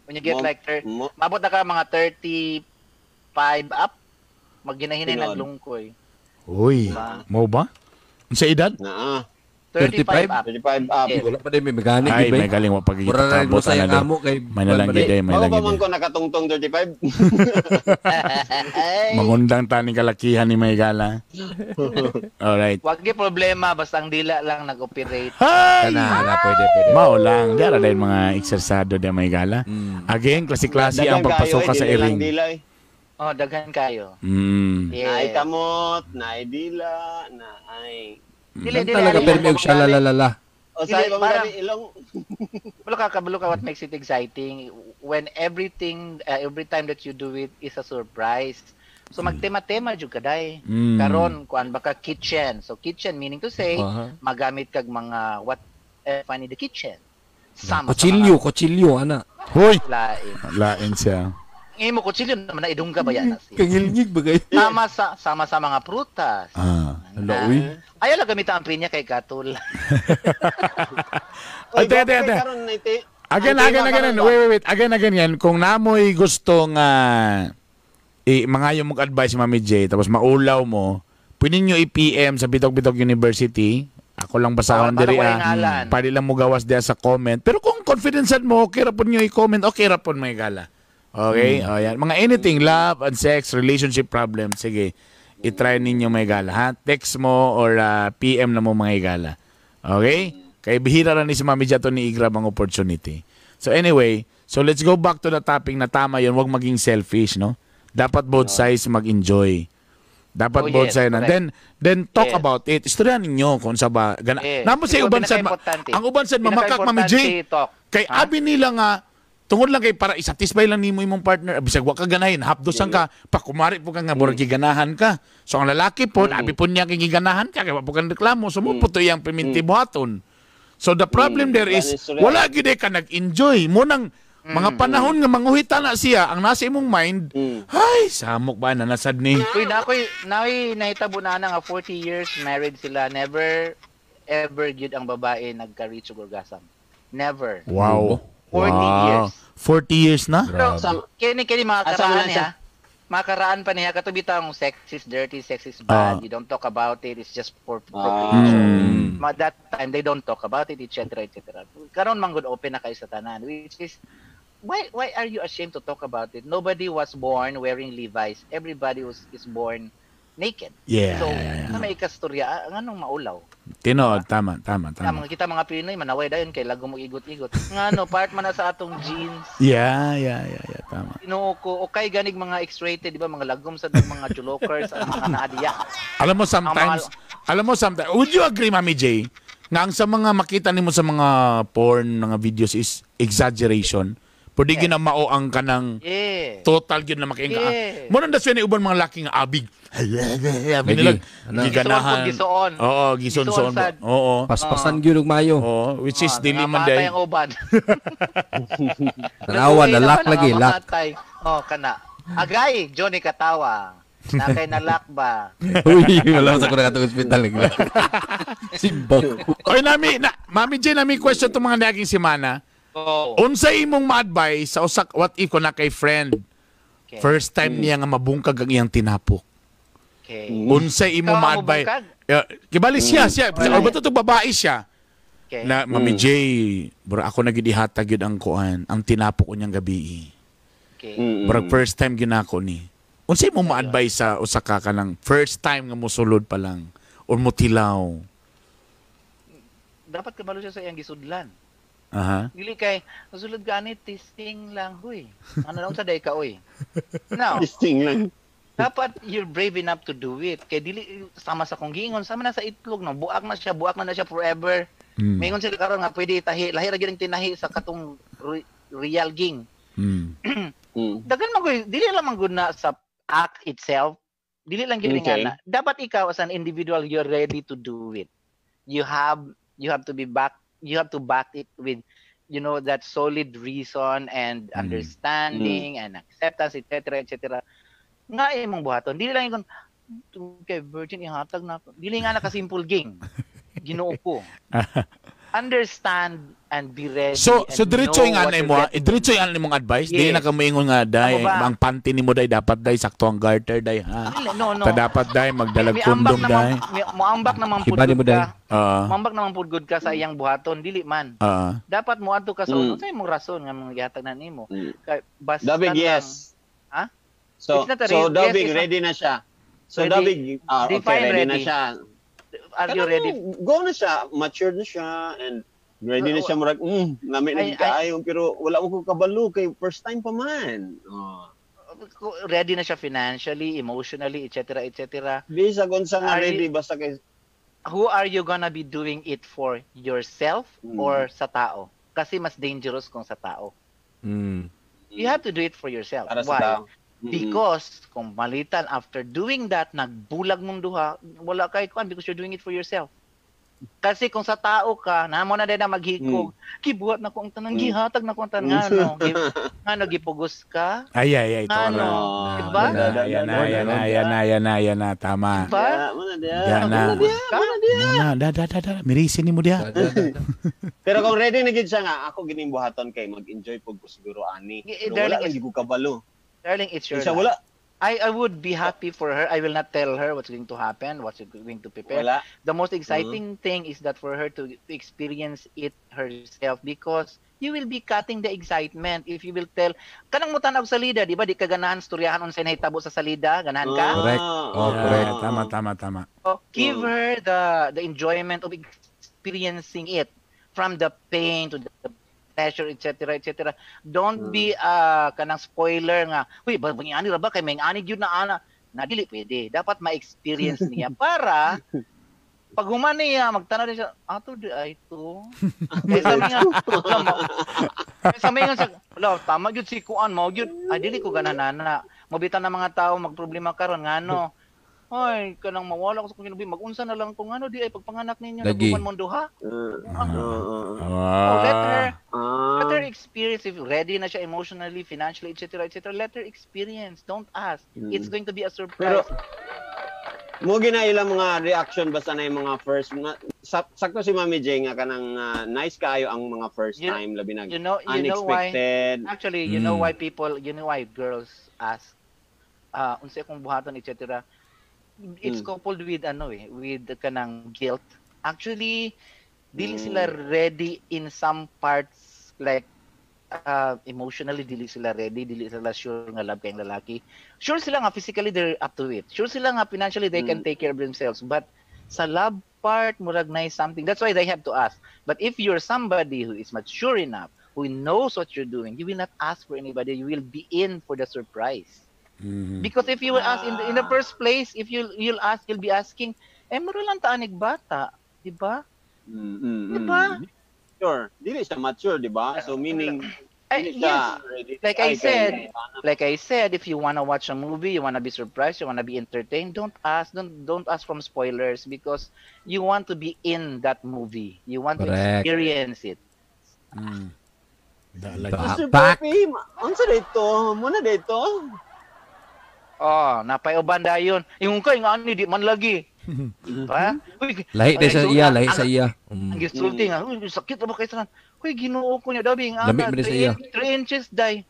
when you get like mabot na ka mga 35 up magginahinay naglungkoy.
Uy, mo ba? Sa edad?
Naa.
35 up.
35 up.
Wala pa din may mechanic.
Ay, may galing mo pag
itatapos na lang.
May nalang gid may
Ako
nalang
ba man ko nakatungtong 35?
Mangundang tani kalakihan ni Maygala. Alright.
Wag gi problema basta ang dila lang nag-operate.
Kana pwede. Mao lang, diara dahil mga eksersado di Maygala. Again, klase-klase ang pagpasok sa iring.
Daghan kayo.
Naay kamot, naay dila, naay
talaga pero may siya lalala.
O sa ibang gabi ilong.
Bulo ka what makes it exciting when every time that you do it is a surprise. So magtema-tema jud kaday. Karon kuan baka kitchen. So kitchen meaning to say magamit kag mga what find in the kitchen. Kutsilyo ana.
Hoy. Lain siya.
Imo kutsilyo naman na idungga ba yan siya.
Kangilngig bagay.
Sama sa mga prutas.
Uy.
Ayaw lang gamitan ang prinya kay Katul.
Again. Wait. Again yan. Kung namoy gustong mga yung mag-advise si Mami J, tapos maulaw mo, pwede nyo i-PM sa Bitog-Bitog University. Ako lang basahon diri pwede lang mo gawas diya sa comment. Pero kung confidence mo, okay ra po nyo i-comment, okay ra po may gala. Okay? Yan. Mga anything, love and sex, relationship problem, sige. I-try ninyo may gala, ha? Text mo or PM na mo mga igala. Okay? Kaya bihira rin ni si Mami Jato ni Igrab ang opportunity. So anyway, so let's go back to the topic na tama yun, huwag maging selfish, no? Dapat both sides mag-enjoy. Dapat both sides. Then talk about it. Istorya ninyo kung sa ba. Namo sa uban sad, ang uban sad mamakak Mami J. Kay abi nila nga, tungod lang kay para isatisfy lang nimo imong partner bisag wa ka ganahin hapdosan ka pakumari po ka nga murag giganahan ka so ang lalaki po abi po niya kay giganahan ka kay wa po kan reklamo so mo po to yang permintibuhaton so the problem there is wala gid ka nag-enjoy mo nang mga panahon nga manguhita na siya ang nasa imong mind ay samok ba na nasad ni
uy nahitabo na nga 40 years married sila never ever gid ang babae nagka-reach og orgasm never
wow
40 years.
40 years na?
Pero kini makakaraan niya. Makakaraan pa niya katubi tang sex is dirty, sex is bad. You don't talk about it. It's just for procreation. That time they don't talk about it, etc. Karon man good open na kayo sa tanan which is why are you ashamed to talk about it? Nobody was born wearing Levi's. Everybody is born naked.
Yeah.
So, may ikastorya anong maulaw?
Tinod, tama.
Kita mga Pinoy manaway dayon kay lago mo igot-igot. Ngano part man na sa atong jeans.
Yeah, tama.
Tinuoko o kay ganig mga X-rated, di ba mga lagom sa mga chulokers ang mga naadiya.
Alam mo sometimes, would you agree Mami J, nga ang sa mga makita nimo sa mga porn, mga videos is exaggeration. Pwede gina mao ang kanang total gyud na makainga. Mo nang dasyan uban mga laking abig. Binilag giganahan. Oo, gison. Oo.
Paspasan gyud og mayo.
Oo, which is dili man day.
Ang uban.
Tanawan na lock lagi, lock.
Oh, kana. Agay, Johnny Katawa. Nakay nalak ba?
Uy, wala sa ko na katong hospital. Simbak.
Oy, Mami J, nami question to mga naging semana.
Oh.
Unsay imong ma-advise sa usak what if ko na kay friend?
Okay.
First time niya nga mabungkag ang iyang tinapok.
Okay.
Unsay imong
Ikaw
ma-advise?
mabungkag?
Kibali siya. Or ba to babae siya?
Okay.
Na, Mami J, bro, ako nagidihatag yun ang kuan, ang tinapok ko niyang gabi.
Okay.
Bro, first time ginako ni. Unsay mo ma-advise sa usa ka kanang first time nga mosulod pa lang or motilaw?
Dapat kabalo siya sa iyang gisudlan.
Aha.
Dili kay nasulod gani testing lang huy. Ano lang sa day ka oy. Now,
Testing lang.
dapat you're brave enough to do it. Kay dili sama sa kong giingon, sama na sa itlog no. Buak na siya forever. Mayingon sila karon nga pwede itahi, lahi ra gyud tinahi sa katong real ging. Dagan man gud, dili lang man gud na sa act itself. Dili lang gyud nga na. Dapat ikaw as an individual you're ready to do it. You have to be back, you have to back it with that solid reason and understanding and acceptance, etc. Nga imong buhaton dili lang ikon kay virgin ihatag na dili nga naka-simple ging. Ginoo ko. Understand and be ready.
So diretso yung anay mo, diretso yung anay mong advice. Yes. Dili na ka moingon nga day, ang panty nimo day dapat day sakto ang garter day ha.
No.
Ta dapat day magdalag kondom day.
Moambak naman pud ka. Moambak naman pud good ka sa iyang buhaton dili man. Dapat mo adto ka sa unsay imong rason nga mong gihatag na nimo. Kay basta
Dabig yes.
Ha?
So Dabig ready na siya. So Dabig okay, ready na siya.
Are you ready?
Go na siya, matured na siya, and ready na siya murag, namin na kaayon, pero wala mo kong kabalo, kay first time pa man.
Ready na siya financially, emotionally, etc.
Bisa kung saan nga ready, basta kay...
Who are you gonna be doing it for? Yourself or sa tao? Kasi mas dangerous kung sa tao. You have to do it for yourself.
Para
Why?
sa tao.
Because kung malitan after doing that nagbulag mong duha wala kay kuan because you're doing it for yourself. Kasi kung sa tao ka namo na din na maghikog gibuhat na ko ang tanang gihatag na ko ang tanang ngano gipugos ka
ay
ano diba
yan na tama
diba
da mirisin nimo dia.
Pero kung ready na gid siya nga ako gining buhaton kay mag-enjoy pug ko siguro ani wala lang gid ko kabalo.
Darling, it's your
life.
I would be happy for her. I will not tell her what's going to happen, what's going to prepare.
Wala.
The most exciting thing is that for her to experience it herself because you will be cutting the excitement if you will tell. Kanang mo tanaw sa salida, di ba? Di ka ganahan storyahan unsay nahitabo sa salida, ganahan ka?
Correct. Correct.
Tama.
So, give her the enjoyment of experiencing it from the pain to the pleasure, etc. Don't be kanang spoiler nga. Uy, ani ra ba kay may ani gyud na ana. Dili pwede. Dapat ma-experience niya para pag human niya magtanaw siya, ato di ay to. Kaysa may nga sa tama gyud si kuan mo gyud. Ay dili ko gananana. Mabitan na mga tao magproblema karon ngano. Ay, kanang mawala ko sa kung mag-unsa na lang kung ano di ay pagpanganak ninyo naguman mo duha. Let her experience if ready na siya emotionally, financially, etc. Let her experience. Don't ask. It's going to be a surprise.
Pero mo gina ilang mga reaction basta na yung mga first sakto si Mami J nga kanang nice kaayo ang mga first time labi nag unexpected.
Actually, you know why girls ask unsa akong buhaton etc. It's coupled with with kanang guilt. Actually, dili sila ready in some parts like emotionally dili sila ready, dili sila sure nga love kay lalaki. Sure sila nga physically they're up to it. Sure sila nga financially they can take care of themselves, but sa love part murag na something. That's why they have to ask. But if you're somebody who is mature enough, who knows what you're doing, you will not ask for anybody. You will be in for the surprise. Because if you will ask in the first place, if you'll ask, you'll be asking, muro lang taanig bata, di ba? Di ba?
Sure. Dili siya mature, di ba? So meaning
yes. Like I said, if you wanna watch a movie, you wanna be surprised, you wanna be entertained, don't ask from spoilers because you want to be in that movie. You want to experience it.
Mr. Poppy, unsa dito? Muna dito.
Napay uban dayon. Ingon kay nga ani di man lagi. Ha?
Lahi sa iya.
Ang gisulti nga, sakit ba kay sanan? Hoy Ginoo ko niya dabi ang
3
inches day.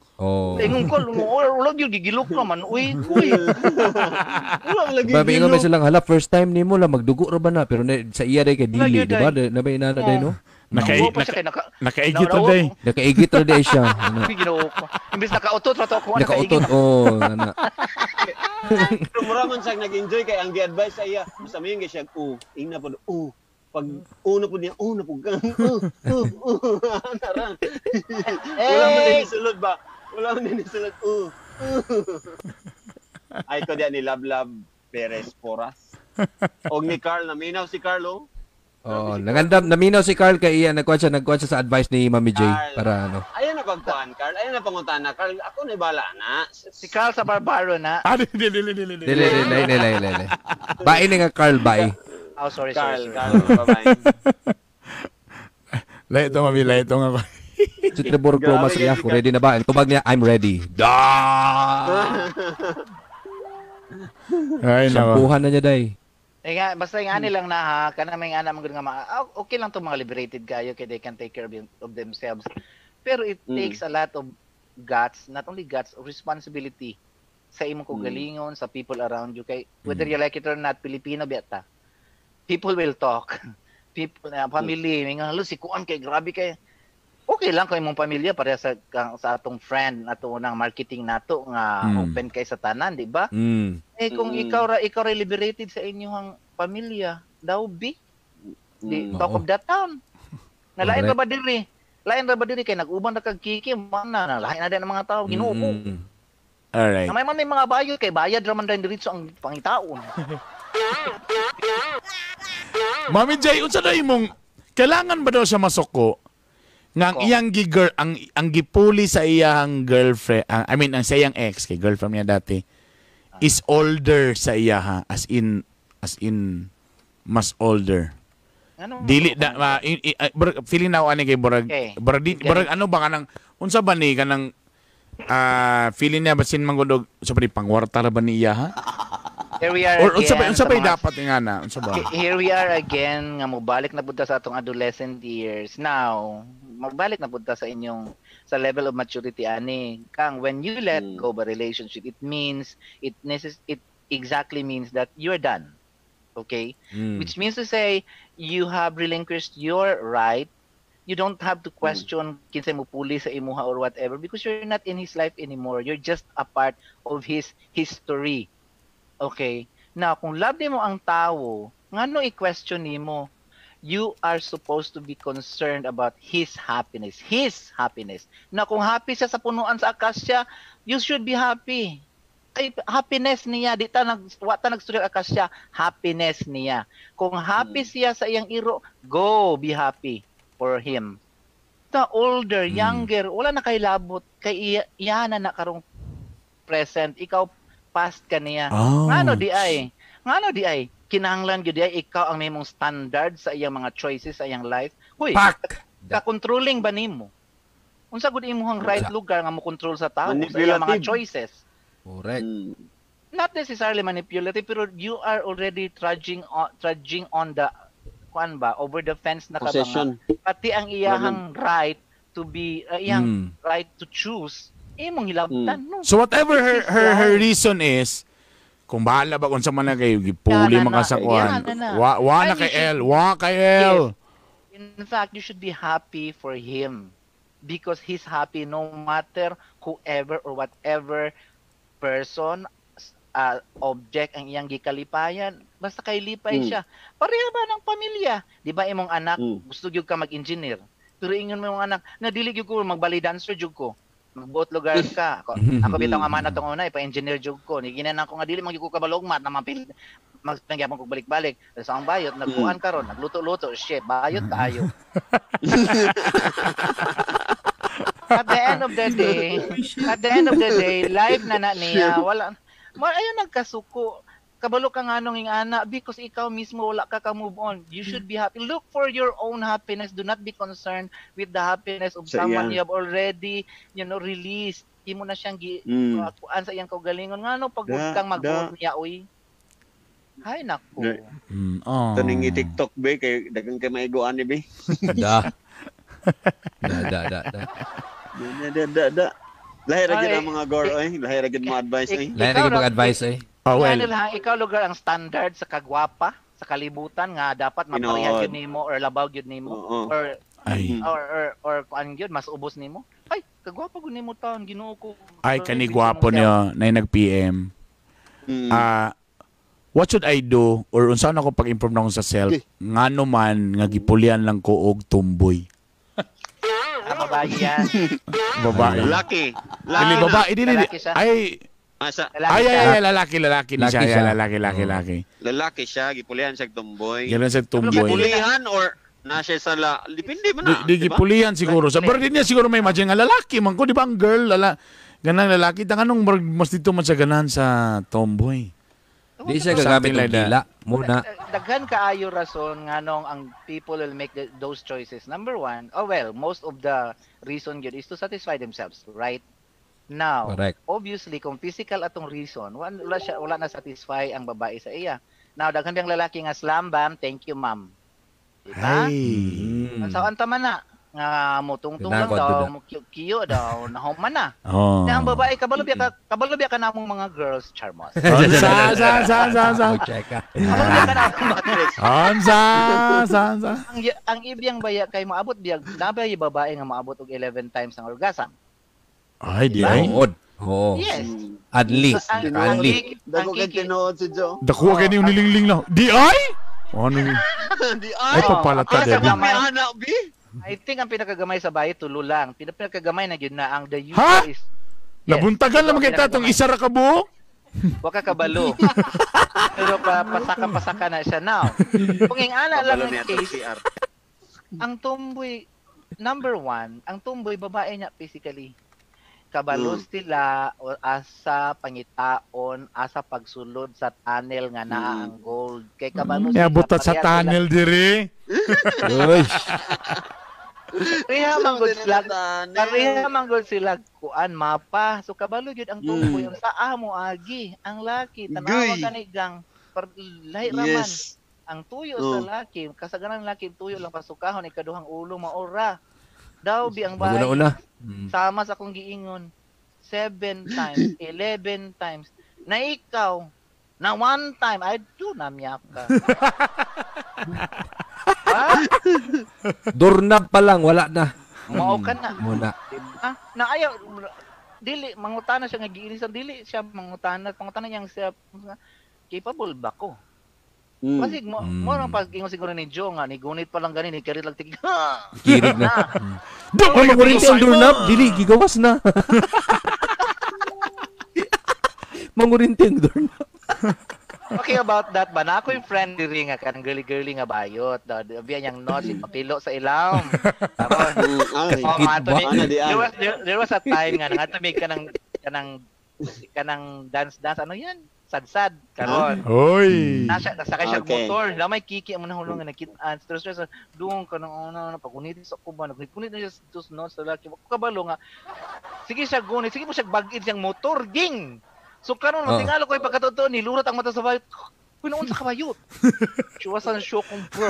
Ingon
ko wala gyud gigilok naman. Uy. Wala lagi.
Babi nga may silang hala first time nimo lang magdugo ra ba na pero sa iya day kay dili, di ba? Nabay na day no.
Nakaigit ra day.
Nakaigit ra day siya.
Ginoo ko. Imbis nakautot ra to ako
nakautot. Ana.
Pero muraman siya nag-enjoy kay ang gi-advise sa iya. Sa mayon kay siya, ina pod, pag una po niya, na po gang, narang. Wala man din sulod ba? Wala man din sulod, Ay ko diyan ni Lablab Perez Porras. Og ni Carl, naminaw si Carlo.
Nagandam, naminaw si Carl kay iya, nagkuha siya sa advice ni Mami J. Para ano.
Ayan na pagkuhan, Carl. Ayan na pangutana, Carl. Ako na bala na.
Si Carl sa Barbaro na.
Dili.
Bae ni nga Carl, bae.
Sorry.
Carl, bye-bye.
Laito, Mami, laito nga ko.
Si Trevor Cromas niya, kung ready na ba? Tubag niya, I'm ready.
Ay,
sampuhan na niya, day.
Basta yung ani lang na ha, kana may ana mga okay lang tong mga liberated kayo kaya they can take care of themselves. Pero it takes a lot of guts, not only guts, of responsibility sa imong kagalingon, sa people around you. Kay whether you like it or not, Filipino beta. People will talk. People, family, mga si kuan kay grabe kay. Okay lang kay imong pamilya para sa atong friend ato nang marketing nato nga open kay sa tanan, di ba? Kung ikaw ra liberated sa inyong pamilya, daw be talk of that town. Nalain ra ba diri? Lain ra ba diri kay nag-uban na kag kiki, mana lain na din ang mga tao, Ginoo ko.
Alright.
May mga bayad kay bayad ra man din diretso ang pangitaon.
Mami J, unsa na imong kailangan ba daw siya masuko? Nga ang iyang ang gipuli sa iyang girlfriend, ang sa iyang ex, kay girlfriend niya dati, is older sa iya ha, as in mas older. Dili na feeling na ani kay burag ano ba kanang unsa ba ni kanang feeling niya basin mangudog sa pangwarta ra ba ni iya ha?
Here we are again.
Unsa ba dapat nga na? Unsa ba?
Here we are again nga mobalik na pud sa atong adolescent years. Now, magbalik na pud sa inyong sa level of maturity ani. Kang when you let go of a relationship, it exactly means that you're done. Okay? Which means to say you have relinquished your right. You don't have to question kinsay mo puli sa imuha or whatever because you're not in his life anymore. You're just a part of his history. Okay. Now, kung love mo ang tao, ngano i-question nimo? You are supposed to be concerned about his happiness. His happiness. Na kung happy siya sa punuan sa akasya, you should be happy. Ay, happiness niya. Di ta nagstudyang akasya. Happiness niya. Kung happy siya sa iyang iro, go be happy for him. The older, younger, wala na kay labot. Kay iyanan na karong present. Ikaw past ka niya. Ngano di ay kinahanglan gyud ay ikaw ang nimong standard sa iyang mga choices sa iyang life. Hoy, ka-controlling ba nimo? Unsa gud imong right lugar nga mo control sa tao sa iyang mga choices?
Correct.
Not necessarily manipulative pero you are already trudging on the over the fence na kabanga. Pati ang iyang right to be iyang right to choose imong hilabtan no.
So whatever her reason is, kung bahala ba kung sa man kayo gipuli makasakuan. Wa na kay L.
In fact, you should be happy for him because he's happy no matter whoever or whatever person object ang iyang gikalipayan, basta kay lipay siya. Pareha ba ng pamilya? Di ba imong anak gusto gyud ka mag-engineer? Pero ingon mo imong anak, nadili gyud ko magbali dancer jud ko. Magbuot lugar ka. Ako bitaw nga man atong una ipa-engineer jud ko. Ni ginan ko nga dili man gyud ko kabalugmat na mapil magpangyapon ko balik-balik. Sa ang bayot nagkuan karon, nagluto-luto, shit, bayot kaayo. At the end of the day, life na niya wala ayun nagkasuko kabalo ka nga nung ana because ikaw mismo wala ka move on. You should be happy. Look for your own happiness. Do not be concerned with the happiness of someone you have already, released. Di mo na siyang kuan sa iyang kaugalingon. Ngano pag huwag kang mag-on niya, uy. Hay nako.
Taning TikTok be kay dagang kay maiguan ni be.
Da.
Lahir ra gyud ang mga gore oy, lahir ra gyud mo advice oy.
Lahir ra gyud mga advice oy.
Ikaw lugar ang standard sa kagwapa sa kalibutan nga dapat mapareha gyud nimo or labaw gyud nimo or kuan gyud mas ubos nimo. Ay, kagwapa gyud nimo taon Ginoo ko.
Ay kani gwapo niya na nag-PM. What should I do or unsa na ako pag-improve na ako sa self? Ngano man nga gipulian lang ko og tumboy.
Babae yan.
Babae.
Lalaki.
Babae din. Ay, lalaki ni siya.
Lalaki siya, gipulihan siya tumboy.
Gipulihan
or na siya sa depende mo na.
Di gipulihan siguro. Sa birthday niya siguro may imagine nga lalaki man ko, di ba ang girl, ganang lalaki. Tanganong mas dito man sa ganan sa tomboy.
Di siya gagamit ng dila. Muna.
Daghan kaayo rason nganong ang people will make those choices. Number one, most of the reason yun is to satisfy themselves, right? Now, correct. Obviously, kung physical atong reason, wala na satisfy ang babae sa iya. Now, daghan biyang lalaki nga slam bam, thank you ma'am. Diba? Ang saan tama na? Nga mutungtung lang daw, kiyo daw, nahuman na. Na ang babae, kabalo biya ka namong mga girls, charmos.
Sa.
Ang ibiyang baya kay maabot biya, nabay babae nga maabot og 11 times ang orgasm.
Ay, di ay.
Oo.
Yes.
Adli.
Dako kay tinuod si Joe.
Dako kay ni nilingling lang. Di ay? Ano ni?
Di ay.
Ay papalata
Debbie. May anak bi.
I think ang pinakagamay sa bahay tulo lang. Pinakagamay na yun na ang the use is...
Nabuntagan lang kita itong isa ra ka buhok?
Waka kabalo. Pero pasaka na siya now. Kung yung ana lang ang case, ang tomboy, number one, ang tomboy, babae niya physically. Kabalo sila o asa pangitaon, asa pagsulod sa tunnel nga naa ang gold. Kay kabalo
sila. Butat sa tunnel diri. Uy.
Pareha manggol sila kuan mapa. So kabalo gyud ang tumboy ang saa mo agi. Ang laki tanawa kanigang lahi raman. Ang tuyo sa laki, kasagaran laki tuyo lang pasukahon ikaduhang ulo maora. Daw bi ang bahay. Sama sa akong giingon 7 times, 11 times. Na ikaw na one time I do na miyak ka.
Dornab pa lang, wala na.
Mao ka na.
Muna.
Na ayaw, dili, mangutana siya nga giinisan, dili siya mangutana niyang siya, capable ba ko? Kasi mo nang pag-ingon siguro ni Joe nga, ni gunit pa lang ganin, ni kirit lang tig,
kirit na. Doon, mangurinti ang dornab, dili, gigawas na. Mangurinti ang dornab.
Okay about that ba? Na ako yung friend diri nga kanang girly nga bayot. Biya niyang nose papilo sa ilam. There was a time nga nangatumig kanang dance ano yan? Sad karon.
Oy.
Nasakay siya motor. Lamay kiki mo na hulong nga nakita. Stress doon kanang pagunit sa kuba. Nagpunit na siya sa notes sa laki. Kabalo nga. Sige siya gunit. Sige mo siya bagid siyang motor. Ging. So karon tingalo ko ay pagkatotoo nilurot ang mata sa bayot. Kunoon sa kabayot. Siwasan show kong bro.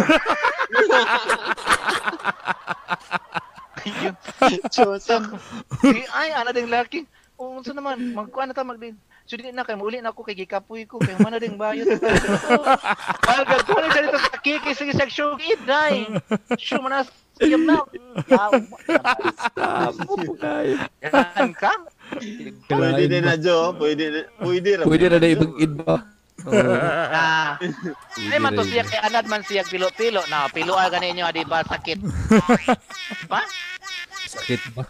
Siwasan. Ay ana ding laki. Unsa naman magkuan na ta magdin. So di na kay uli na ako kay gikapoy ko kay mana ding bayot. Alga ko na dito sa kiki sige sa show iday. Show manas siyam na. Yan ka?
Pwede din na, Joe. Pwede
na ibang ba?
Ay, man to siya kay anad man siya pilo-pilo. Na, piloa ganin nyo, di ba? Sakit. Ba?
Sakit ba?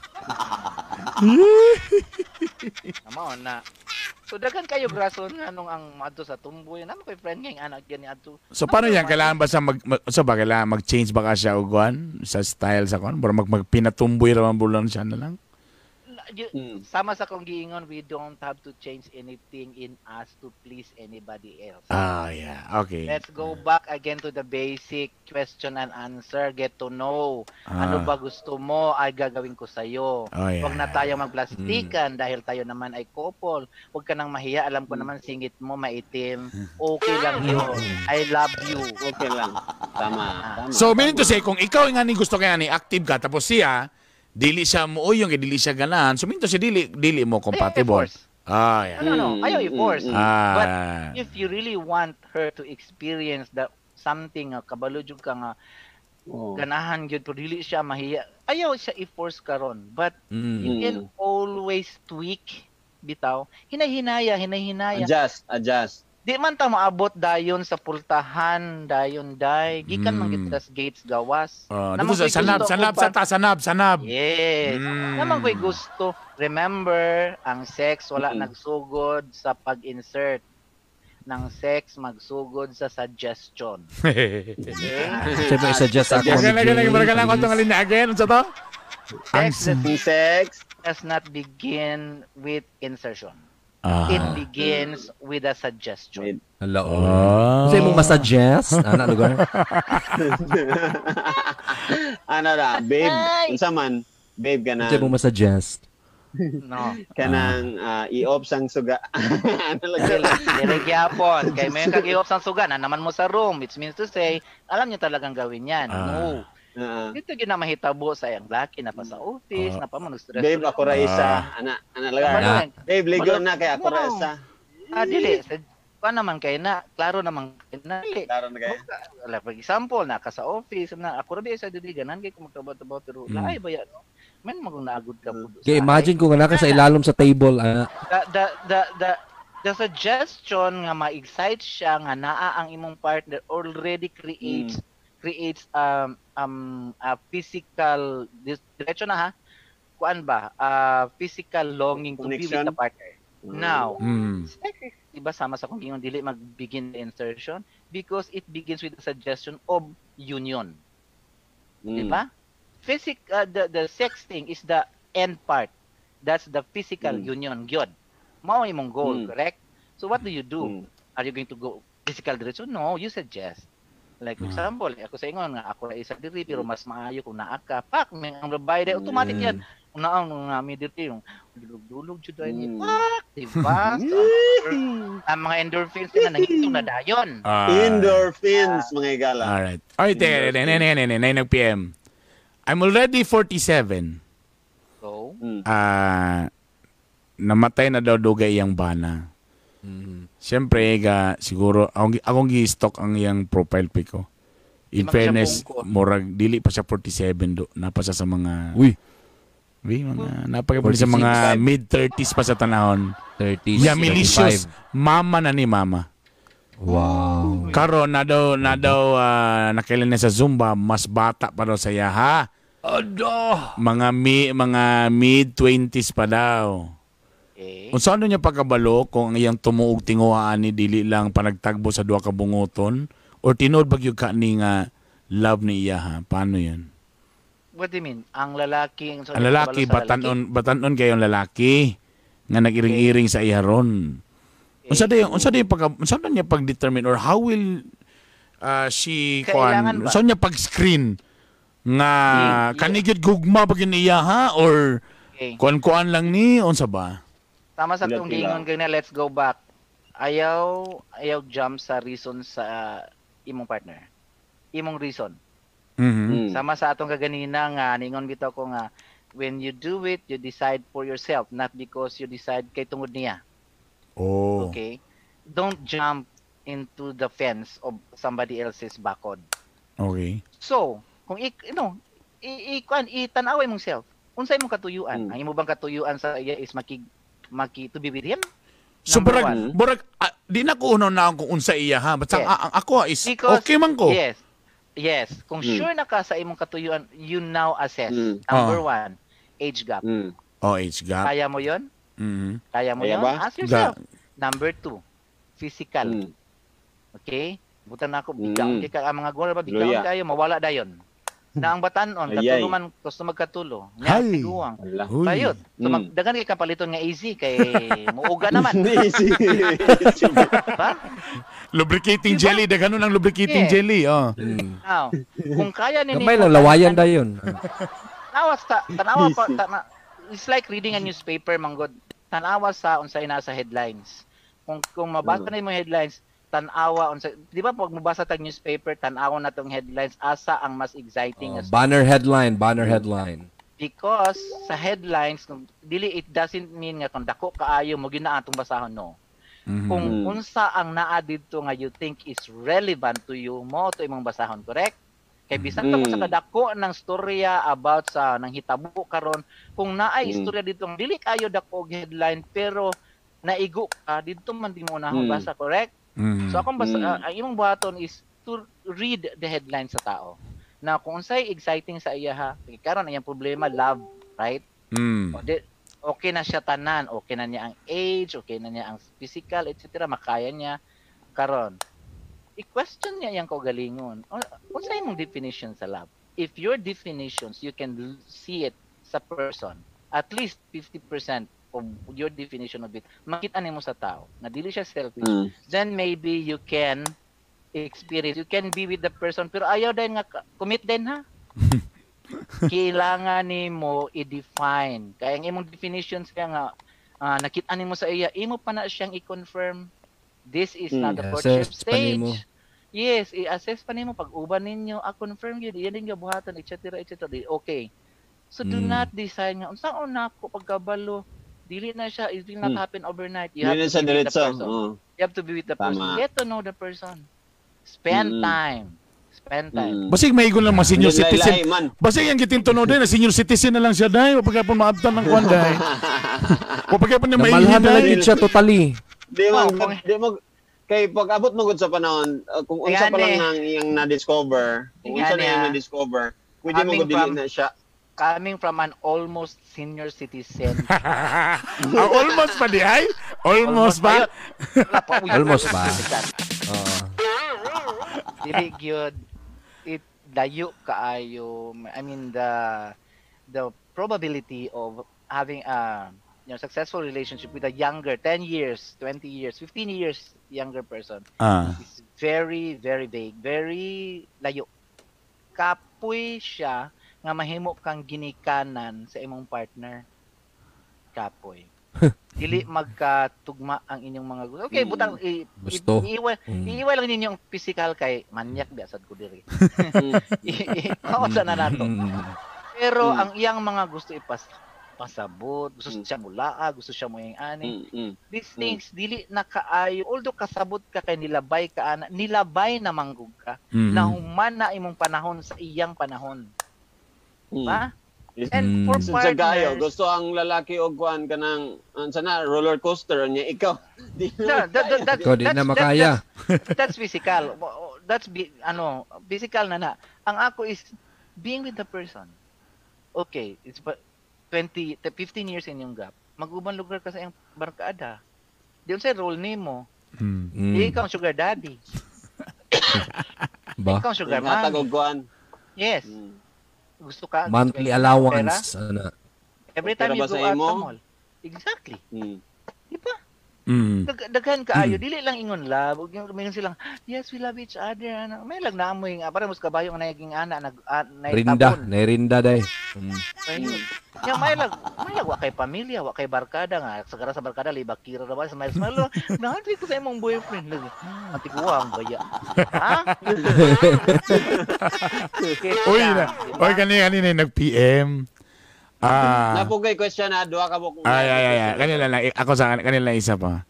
Naman na. So, dagan kayo grason nga nung ang madto sa tumboy. Naman ko'y friend nga yung anak yan ni Adto.
So, paano yan? Kailangan ba kailangan mag-change ba ka siya o guan? Sa style sa kuan? Para magpinatumboy raman bulan siya na lang?
sama sa kong giingon, we don't have to change anything in us to please anybody else.
Yeah. Okay.
Let's go back again to the basic question and answer. Get to know. Ano ba gusto mo ay gagawin ko sa'yo. Huwag na tayo magplastikan dahil tayo naman ay couple. Huwag ka nang mahiya. Alam ko naman singit mo maitim. Okay lang yun. I love you.
Okay lang. Tama.
So, meaning to say, kung ikaw nga ni gusto kaya ni active ka, tapos siya, dili siya mo yung dili siya ganahan, so meaning to say, dili mo compatible.
Yeah. No. Ayaw i-force. But if you really want her to experience that something, kabalo jud ka nga, ganahan yun, pero dili siya mahiya, ayaw siya i-force karon. But you can always tweak, bitaw. Hinay-hinaya.
Adjust.
Di man ta maabot dayon sa pultahan, dayon day. Gikan man kita sa gates gawas.
Sanab.
Yes. Naman ko'y gusto. Remember, ang sex wala nagsugod sa pag-insert. Ng sex magsugod sa suggestion.
Siyempre, suggest ako.
Magalang ko itong again. Ano sa to?
Sex
does not begin with insertion. It begins with a suggestion.
Hello. Kasi mong masuggest? Ano lugar?
Ano na, babe? Unsa man? Babe ka na.
Kasi mong masuggest?
No.
Kanang i-off sang suga. Ano lang?
Dili gyapon. Kay may kag i-off sang suga na naman mo sa room. It means to say, alam niyo talagang gawin yan. No. Dito yun na mahitabo sa iyang laki na pa sa office, na pa mo nag-stress.
Babe, ako ra isa. Ana lang. Babe, ligo na kay ako ra isa.
Dili. Paano naman kayo na? Klaro naman kayo na.
Klaro na kayo.
For example, naka sa office, na ako ra isa dili ganan kay kung magtrabaho pero laay ba yan? Man magong naagod ka po.
Okay, imagine kung naka sa ilalom sa table.
The suggestion nga ma-excite siya nga naa ang imong partner already creates a physical diretso na kuan ba physical longing to be with the partner. Now, sex iba sama sa kung ingon dili mag-begin the insertion because it begins with the suggestion of union. Diba? The sex thing is the end part. That's the physical union gyud. Mao imong goal, correct? So what do you do? Are you going to go physical direction? No, you suggest. Like for example, ako sa ingon nga ako ra isa diri pero mas maayo kung naa ka. Pak, may ang babae day automatic yan. Kung naang nami diri yung dulog-dulog jud ay ni. Pak, diba? Ang mga endorphins na nangitong na dayon.
Endorphins mga igala.
Alright. Alright, 9 PM. I'm already 47.
So,
namatay na daw dugay iyang bana. Siyempre, siguro, akong gi-stock ang iyang profile pic ko. In fairness, murag, dili pa siya 47 do. Napa siya sa mga, napagapuli sa mga mid-30s pa sa tanahon.
30s,
Yamilicious. Mama na ni mama.
Wow.
Karon na daw nakailan na sa Zumba, mas bata pa daw sa yaha. Mga mid-20s pa daw. Kung saan niya pagkabalo kung ang iyang tumuog tinguhaan ni dili lang panagtagbo sa duha ka bungoton or tinuod bagyo ka ni nga love ni iya ha? Paano yan?
What do you mean? Ang lalaki
batanon kayo ang lalaki nga nagiring-iring sa iya ron. Unsa niya pag-determine or how will she unsa niya pag-screen nga kanigid gugma bagin iya ha or kuan lang ni unsa ba?
Tama sa kung gingon na let's go back. Ayaw jump sa reason sa imong partner. Imong reason. Sama sa atong kaganina nga ningon bitaw ko nga when you do it, you decide for yourself, not because you decide kay tungod niya. Okay? Don't jump into the fence of somebody else's bakod.
Okay.
So, kung itanaway mong self, unsay imong katuyuan? Ang imo bang katuyuan sa iya is to be with him?
So burag di na ko unaw na kung unsa iya ha. But ang ako is because, okay man ko.
Yes. Kung sure na ka sa imong katuyuan, you now assess. Number 1, age gap.
Age gap.
Kaya mo 'yon? Kaya mo 'yon? Ask yourself. Number 2, physical. Okay? Butan na ako bigaw kay ka ang mga goal ba bigaw kayo mawala dayon. na ang batanon katulo man gusto magkatulo nya tiguang bayot so magdagan kay kapaliton nga easy kay muuga naman
easy
ba
lubricating jelly dagano ng lubricating jelly
kung kaya ni
may lawayan dayon
tanawa pa it's like reading a newspaper manggod tanawa sa unsay nasa headlines kung mabasa na mo headlines tanawa unsa di ba pag mabasa tag newspaper tanawa na tong headlines asa ang mas exciting
banner headline
because sa headlines dili it doesn't mean nga kung dako kaayo mo gina atong basahon no kung unsa ang naa didto nga you think is relevant to you mo to imong basahon correct kay bisan ta sa kadako ng storya about sa nang hitabo karon kung naay istorya didto dili kayo dako headline pero naigo ka didto man di mo na basa correct. So akong ang imong buhaton is to read the headline sa tao. Na kung unsay exciting sa iya karon ang problema love, right? Okay na siya tanan, okay na niya ang age, okay na niya ang physical, etc. makaya niya karon. I-question niya yang kaugalingon. Unsay imong definition sa love? If your definitions you can see it sa person, at least 50% of your definition of it, makita nimo sa tao na dili siya selfish, then maybe you can experience, you can be with the person, pero ayaw din nga commit din ha. Kailangan nimo i-define. Kaya ang imong definitions kaya nga nakita nimo sa iya, imo pa na siyang i-confirm. This is not the courtship stage. Yes, i-assess pa nimo pag-uban ninyo, confirm yun, yan din yung buhatan, etc. Okay. So do not decide nga, unsaon na ako pagkabalo, dili na siya, it will not happen overnight. You have to be with the person. You have to be with the person. Get to know the person. Spend time.
Basig maigon lang mga senior citizen. Basig ang gitintuno din na senior citizen na lang siya dai, o pagkapon maabtan ng kwan dai. O pagkapon na maihin
dai siya totally.
Di mo kay pag abot mo gud sa panahon, kung unsa pa lang nang iyang na-discover, kung unsa na iyang na-discover, pwede mo gud dili na siya.
Coming from an almost senior citizen.
Almost pa di ay? Almost ba?
Almost ba?
Dili gyud it dayo kaayo. I mean the probability of having a successful relationship with a younger 10 years, 20 years, 15 years younger person is very very big, very layo. Kapoy siya nga mahimo kang ginikanan sa imong partner. Kapoy. Dili magkatugma ang inyong mga gusto. Okay, butang iiway lang ninyong physical kay manyak biasad ko diri. Kausa na nato. Pero ang iyang mga gusto pasabot, gusto siya mulaa, gusto siya mo yung ani. These things dili na kaayo, although kasabot ka kay nilabay ka nilabay na manggug ka na human na imong panahon sa iyang panahon. And for
partners, gusto ang lalaki og kuan kanang sana roller coaster niya ikaw.
Di na makaya.
That's physical. That's physical na. Ang ako is being with the person. Okay, it's 15 years in yung gap. Mag-ubang lugar ka sa iyang barkada. Di unsay role nimo. Ikaw ang sugar daddy. Ikaw ang sugar mommy. Yes. Gusto ka
monthly allowance
every time you go out sa mall. Exactly. Di ba? Daghan kaayo dili lang ingon love, ug mingon silang yes we love each other. May lag naamoy nga para mas kabayo nga naging ana
rinda dai.
Yang may lag wa kay pamilya, wa kay barkada nga sagara sa barkada libakira ra ba sa may smile. Nahati ko sa imong boyfriend lagi. Antikuwang baya. Ha?
Oy kanina nag-PM.
Napugay question na duha ka mo.
Kanila lang ako sa kanila isa pa.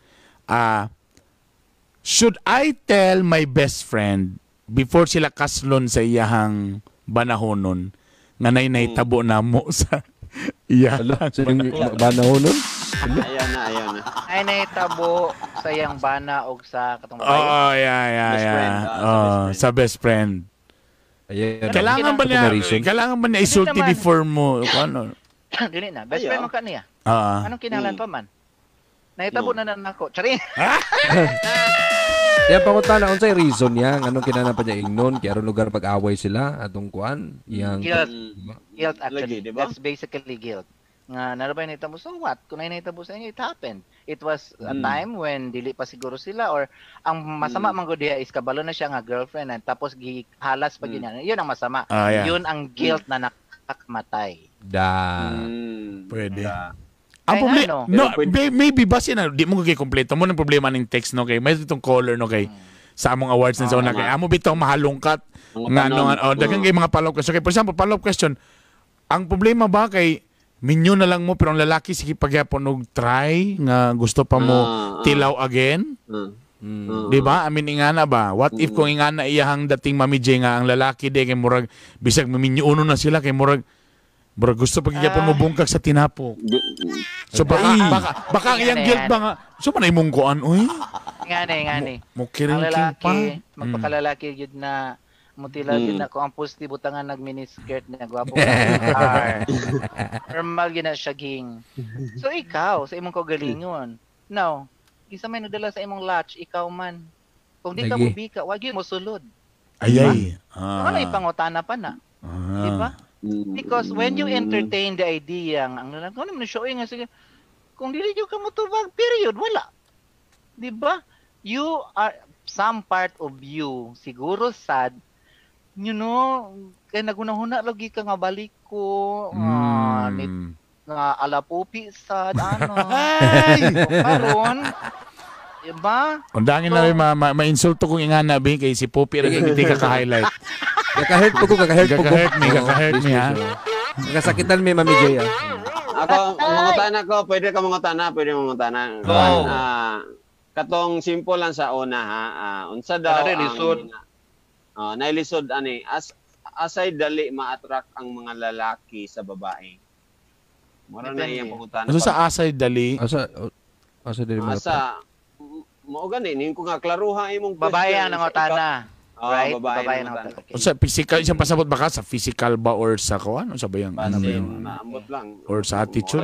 Should I tell my best friend before sila kaslon sa iyahang banahonon nga nay tabo na mo sa iyahang
banahonon?
Ayan na.
Ay nahitabo sa iyang bana o sa katong babae.
Sa best friend. Kailangan ba niya isulti before mo? Ano?
Dili na. Best friend mo ka niya. Anong kinalan pa man? Nahitabo na ako. Charing.
Diya pangutana unsay reason niya anong kinahanglan pa niya ingnon kay aron lugar pag-away sila atong kuan yang
guilt actually diba? That's basically guilt. Nga narabay na mo, so what? Kung ay nahitabo sa inyo, it happened. It was a time when dili pa siguro sila or ang masama man gud diha is kabalo na siya nga girlfriend and tapos gihalas pa ganyan. Yun ang masama. Yun ang guilt na nakakamatay.
Pwede. Ang problema, no, maybe basi na di mo kompleto mo ng problema ng text no kay may itong caller no kay sa among awards na sa una kay amo bitaw mahalungkat nga no daghang kay mga follow question kay for example follow question ang problema ba kay minyo na lang mo pero ang lalaki sige pagyapon og try nga gusto pa mo tilaw again di ba I mean ingana ba what if kung ingana iyahang dating Mami J nga ang lalaki di kay murag bisag minyo uno na sila kay murag gusto pagyapon mo bungkag sa tinapo so baka iyang guilt ba nga so man imong kuan oy
ngani
mukiring
ang lalaki magpakalalaki gyud na mutila yun na ko ang positibo tangan nag-miniskirt na gwapo ka. Normal yun na siya ging. So ikaw, sa imong kagalingon. Now, isa may nadala sa imong latch, ikaw man. Kung di ka mubi ka, wag yun mo sulod.
Ayay.
Ano ipangutana pa na? Diba? Because when you entertain the idea, ang kung naman showing nga sige, kung dili ka mutubag, period, wala. Diba? You are, some part of you, siguro sad, you know, kaya nagunahuna lagi ka nga balik ko, nga alapupi sad, karon, diba?
Undangin na rin, ma-insulto kong ingana, Bing, kay si Popi, hindi ka ka-highlight.
Kaka-hurt
me, ha?
Nakasakitan may Mami J, ha?
Ako, mangutana ko, pwede mangutana. Katong simple lang sa una, ha? Unsa daw nailisod ani asay dali ma-attract ang mga lalaki sa babae. Mura na iyang pangutana.
Ano sa asay dali?
Asay dali
asa mao gani ning ko nga klaruha imong
babae ang nangutana. Right?
Babae ang nangutana.
Sa physical, isang pasabot ba ka sa physical ba or sa kuan? Ano sa bayang
naambot lang
or sa attitude?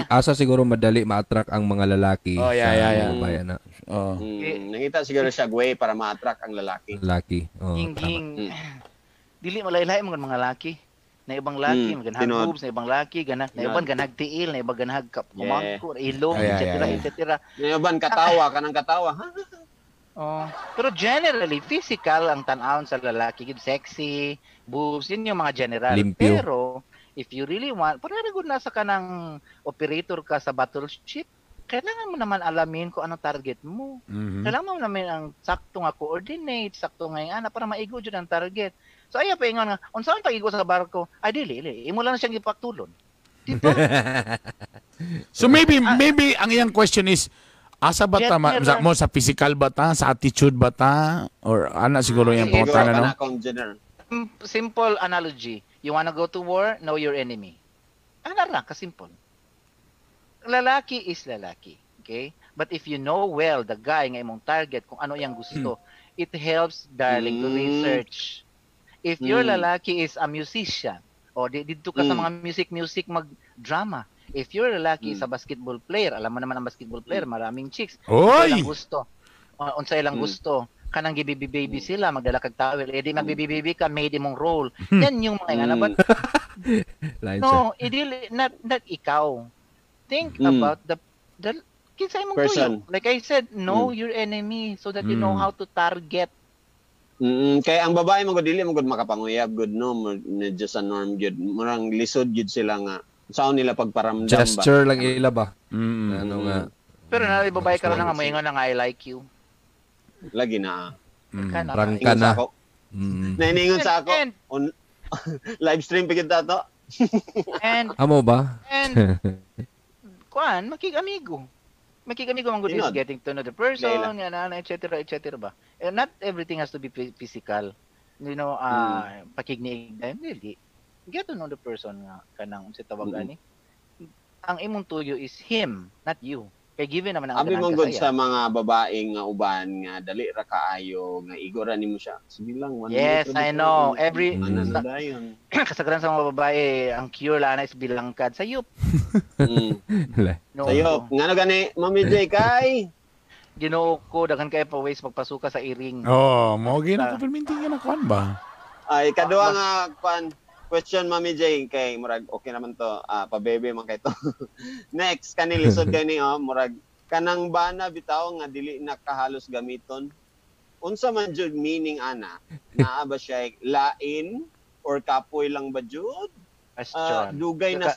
Asa siguro madali ma-attract ang mga lalaki sa babae na.
Nangita siguro siya way para ma-attract ang lalaki.
Dili malaylay mga lalaki. Na ibang laki, ganahag boobs, na ibang laki, na ibang ganahag tiil, na ibang ganahag kumangko, ilong, etc.
Na ibang katawa, kanang katawa.
Pero generally, physical ang tan-awon sa lalaki, sexy, boobs, yun yung mga general.
Limpyo.
Pero, if you really want, parang nasa ka ng operator ka sa battleship, kailangan mo naman alamin kung anong target mo. Kailangan mo naman ang sakto nga coordinate, sakto nga yung para maigo dyan ang target. So ayaw pa ingon nga, unsaon pag-igo sa barko? Ay dili, imo lang siyang ipaktulon. Diba?
So maybe ang iyang question is, asa ba ta mo sa physical ba ta, sa attitude ba ta, or ana siguro yung pangutana no?
Simple analogy. You wanna go to war? Know your enemy. Ana ra ka simple. Lalaki is lalaki, okay? But if you know well the guy nga imong target kung ano yang gusto, it helps darling to research. If your lalaki is a musician o dito ka sa mga music mag-drama. If your lalaki is a basketball player, alam mo naman ang basketball player, maraming chicks. Ilang gusto. Unsa ilang gusto. Kanang gibibi-baby sila, magdala kag towel. Di magbibi-baby ka, made imong role. Yan yung mga nga. But, no, not ikaw. Think about the kinsa imong tuyo. Like I said, know your enemy so that you know how to target.
Kaya ang babae mo dili mo gud makapanguyab gud no, just a norm gud. Murang lisod gud sila nga. Saan nila pagparamdam ba?
Gesture lang ila ba? Ano nga.
Pero na babae ka lang nga moingon nga I like you.
Lagi na.
Prangka na.
Naningon sa ako. Live stream pigit to.
And
amo ba?
And makikamigo ang good is getting to know the person, etc. ba? Not everything has to be physical. You know, pakigniig dahil really. Get to know the person nga kanang si tawag ani. Ang imong tuyo is him, not you. Kay given naman ang
abi mong good sa mga babaeng nga uban nga dali ra kaayo nga igora nimo siya. Sige lang
yes, I know. Every kasagaran sa mga babae ang cure la na is bilangkad sayop.
Sayop. Ngano gani Mami J kay
Ginoo ko daghan kay pa ways magpasuka sa iring.
Mo gina ko perminting na kuan ba.
Ay kadua nga kuan question Mami J kay murag okay naman to pa-bebe man kay to. Next kani lisod kay ni murag kanang bana bitaw nga dili nakahalos gamiton. Unsa man jud meaning ana? Naa ba siya lain or kapoy lang ba jud? Dugay na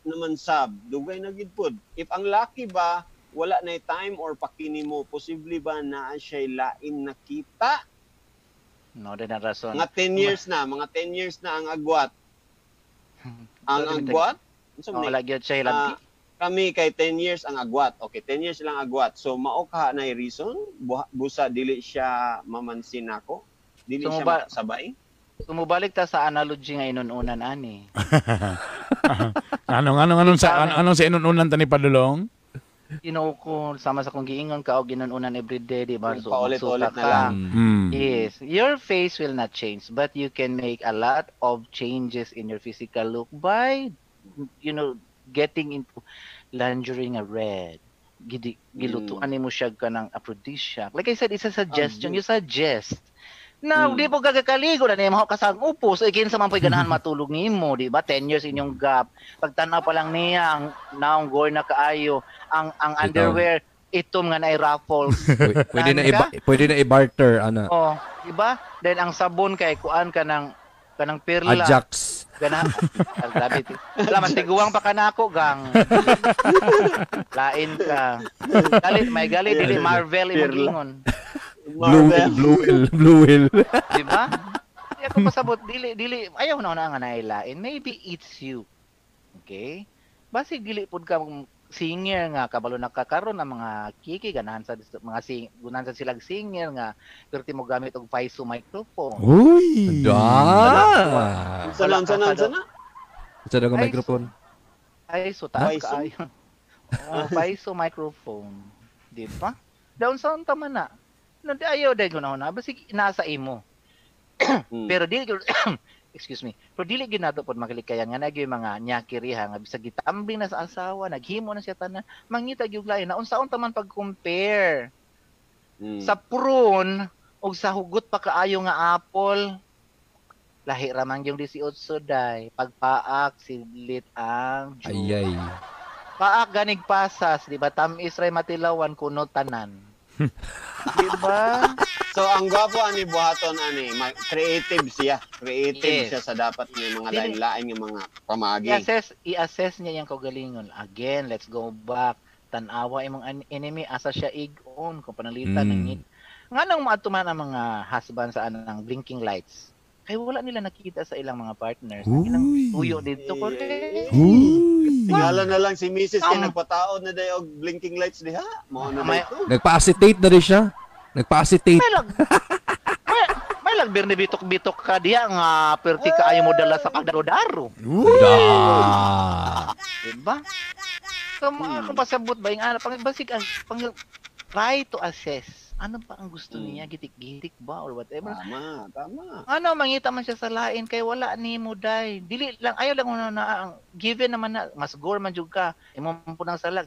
naman sab. Dugay na gid pod. If ang laki ba wala na time or pakini mo, posible ba na siya lain nakita?
No, din ang rason.
Mga 10 years na, mga 10 years na ang agwat. Ang agwat?
Wala gyud siya labi.
Kami kay 10 years ang agwat. Okay, 10 years lang agwat. So mao ka na reason busa dili siya mamansin ako. Dili siya sabay.
Sumubalik ta sa analogy nga inununan ani.
Anong sa inununan tani padulong?
Ko sama sa kong giingon ka og ginununan everyday di ba so
paulit-ulit na lang.
Yes, your face will not change but you can make a lot of changes in your physical look by getting into lingerie nga red. Gilutuan nimo siya kanang aphrodisiac. Like I said, it's a suggestion. You suggest. Now, di po gagakaligo na nimo kasang upo. So, ikin sa man po'y ganahan matulog nimo, di ba? 10 years inyong gap. Pagtanaw pa lang niya, ang naong gore na kaayo, ang underwear, itom nga na i-raffles.
Pwede na i-barter, ana.
Di ba? Then, ang sabon kay kuan ka ng perla.
Ajax.
Salamat, tiguang pa ka na ako, gang. Lain ka. Galit, may galit, dili Marvel imong gingon.
Blue whale.
Diba? Di ako pasabot, dili, ayaw na nga nailain. Maybe it's you. Okay? Basi dili pud ka singer nga kabalo nakakaroon ng mga kiki ganahan sa gunahan sa silang singer nga perti mo gamit og Paiso microphone.
Uy.
Sana.
Sa dagang microphone.
Paiso taas kaayo. Paiso microphone. Di ba? Daon sa unta man na. Di ayaw dahil ko na basi nasa imo. Pero dili excuse me. Pero dili ginato pod makalikayan nga nagyoy mga nyakiriha nga bisag gitambling na sa asawa, naghimo na siya tanan, mangita gyud lain na unsaon ta man pag-compare. Sa prune og sa hugot pa kaayo nga apple. Lahi ra man yung 18 day, pagpaak silit ang June.
Ayay.
Paak ganig pasas, di ba? Tamis ray matilawan kuno tanan. Diba?
So ang gwapo ani buhaton ani, creative siya. Creative siya sa dapat ng mga lain-lain nga mga pamaagi.
I-assess niya yung kagalingon. Again, let's go back. Tanawa imong enemy asa siya igon kung panalitan ng ngit. Nganong maatuman ang mga husband sa anang blinking lights. Kay wala nila nakita sa ilang mga partners. Ilang tuyo dito ko.
Tingala na lang si Mrs. kay nagpataod na dayo og blinking lights diha. Mao na dito.
Nagpa-acetate na rin siya. Nagpa-acetate.
May lagbir ni bitok-bitok ka diya nga perti ka ayo mo dala sa pagdaro-daro. Diba? So, kung pasabot ba yung basig ang try to assess. Ano pa ang gusto niya? Gitik-gitik ba or whatever?
Tama.
Ano, mangita man siya sa lain kay wala ni mo day. Dili lang, ayaw lang na ang given naman na, mas gore man jud ka. Imo po nang salag,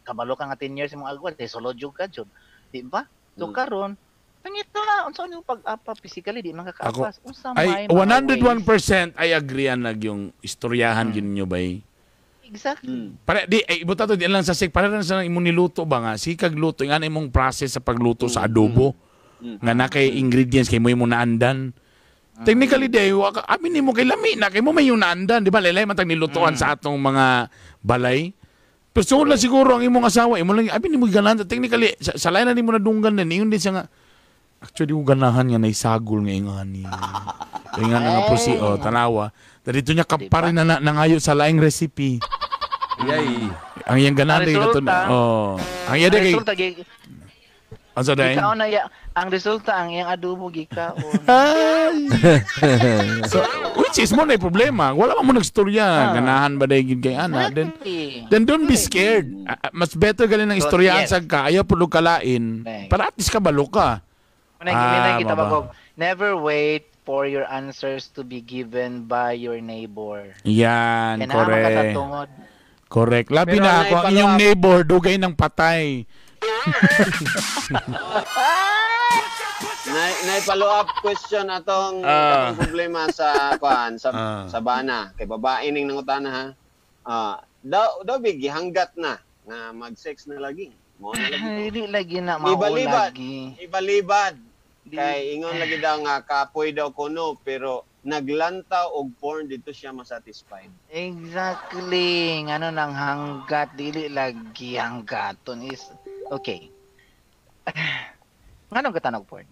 kabalo ka nga 10 years imong agwat, solo jud ka jud. Di ba? So karon, pangita, unsa nimo pag-apa physically di makakaapas. Unsa may
101% I agree anag yung istoryahan ginyo bay.
Exactly.
Para di ibuta to di lang sa sik para lang sa imong niluto ba nga sikag luto nga imong process sa pagluto sa adobo nga na kay ingredients kay mo naandan. Technically day amin nimo kay lami na kay mo may naandan di ba laylay man tag nilutuan sa atong mga balay. Pero lang siguro ang imong asawa imo lang amin nimo ganan technically sa lain na nimo nadunggan din ingon din siya nga actually ko ganahan nga naisagol nga ingani. Nga nga po si tanawa. Dito niya kaparin na nangayo sa laing recipe.
Yay.
Ang iyang ganahan din ito. Ang iya kay Asa day?
Ang resulta ang iyang adobo gikaon.
So, which is mo na problema. Wala man mo nagstorya. Ganahan ba day gid kay ana? Then don't be scared. Mas better galing ng istoryaan sa ka. Ayaw pulo kalain. Para at least ka balo ka.
Kita ba never wait for your answers to be given by your neighbor.
Yan, correct. Correct. Labi na ako, ang inyong neighbor, dugay ng patay.
follow up question atong problema sa sa bana kay babae ning nangutana ha. Daw bigi hanggat na nga mag-sex na lagi. Mo na lagi.
Dili lagi na maulagi.
Ibalibad. Kay ingon lagi daw nga kapoy daw kuno pero naglantaw og porn dito siya masatisfied.
Exactly. Ngano nang hanggat dili lagi hanggaton is okay. Ngano katanog porn?